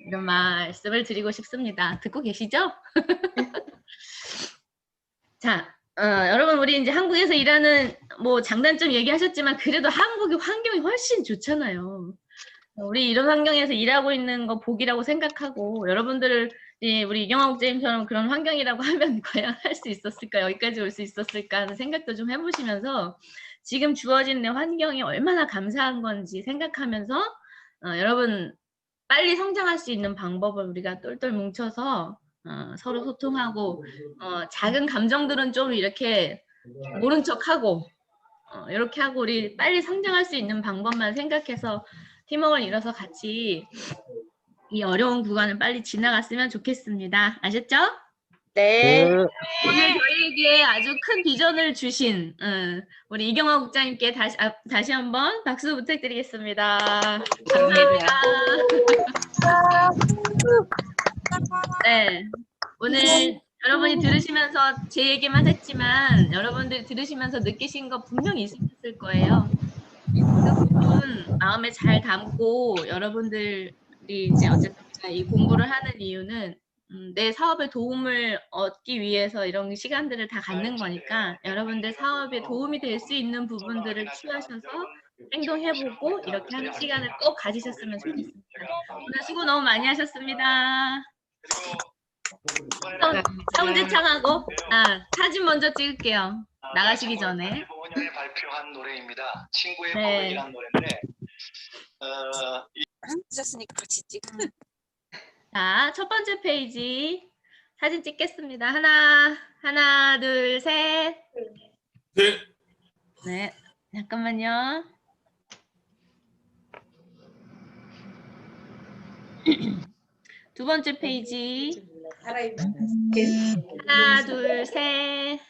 이런 말씀을 드리고 싶습니다. 듣고 계시죠? 자, 여러분 우리 이제 한국에서 일하는 뭐 장단점 얘기하셨지만 그래도 한국의 환경이 훨씬 좋잖아요. 우리 이런 환경에서 일하고 있는 거 복이라고 생각하고 여러분들이 우리 이경학 국장님처럼 그런 환경이라고 하면 과연 할 수 있었을까 여기까지 올 수 있었을까 하는 생각도 좀 해보시면서 지금 주어진 내 환경이 얼마나 감사한 건지 생각하면서 여러분 빨리 성장할 수 있는 방법을 우리가 똘똘 뭉쳐서 서로 소통하고 작은 감정들은 좀 이렇게 모른 척하고 이렇게 하고 우리 빨리 성장할 수 있는 방법만 생각해서 팀워크를 이뤄서 같이 이 어려운 구간을 빨리 지나갔으면 좋겠습니다. 아셨죠? 네. 오늘 저희에게 아주 큰 비전을 주신 우리 이경화 국장님께 다시 한번 박수 부탁드리겠습니다. 감사합니다. 네, 오늘 여러분이 들으시면서 제 얘기만 했지만 여러분들이 들으시면서 느끼신 거 분명히 있으셨을 거예요. 그 부분 마음에 잘 담고 여러분들이 이제 어쨌든 이 공부를 하는 이유는 내 사업에 도움을 얻기 위해서 이런 시간들을 다 갖는 거니까 여러분들 사업에 도움이 될 수 있는 부분들을 취하셔서 행동해보고 이렇게 하는 시간을 꼭 가지셨으면 좋겠습니다. 오늘 수고 너무 많이 하셨습니다. 성지창하고 사진 먼저 찍을게요. 나가시기 전에. 2015년에 발표한 노래입니다. 친구의 네. 고백이라는 노래인데 하셨으니까 같이 찍. 자, 첫 번째 페이지 사진 찍겠습니다. 하나, 둘, 셋. 네. 네, 잠깐만요. 두 번째 페이지. 살아있는 하나, 둘, 셋.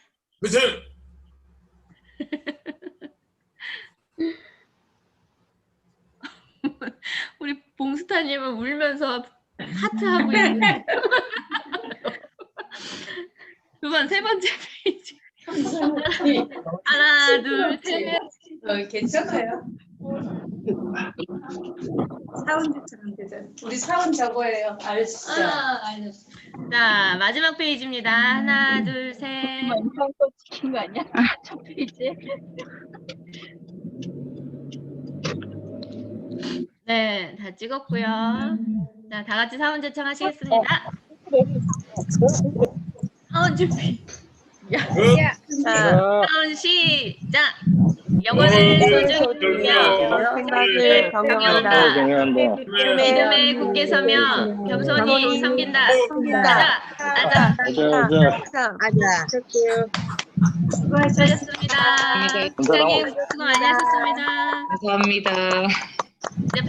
우리 봉스타님은 울면서 하트하고 있는데. 세 번째 페이지. 하나, 둘, 셋. 괜찮아요. 사원들처럼 되잖아. 우리 사원 저거예요. 알시죠? 알겠어. 자, 마지막 페이지입니다. 하나, 둘, 셋. 시킨 거 아니야? 첫 페이지. 네, 다 찍었고요. 자, 다 같이 사원 제청하시겠습니다. 사원 준비. 사원 시작. 영원을 소중하며 생각을 경영한다. 경영한다. 믿음에 굳게 서며 겸손히 섬긴다. 아자. 수고하셨습니다. 감사합니다. 부장님 수고 많이 하셨습니다. 감사합니다. 이제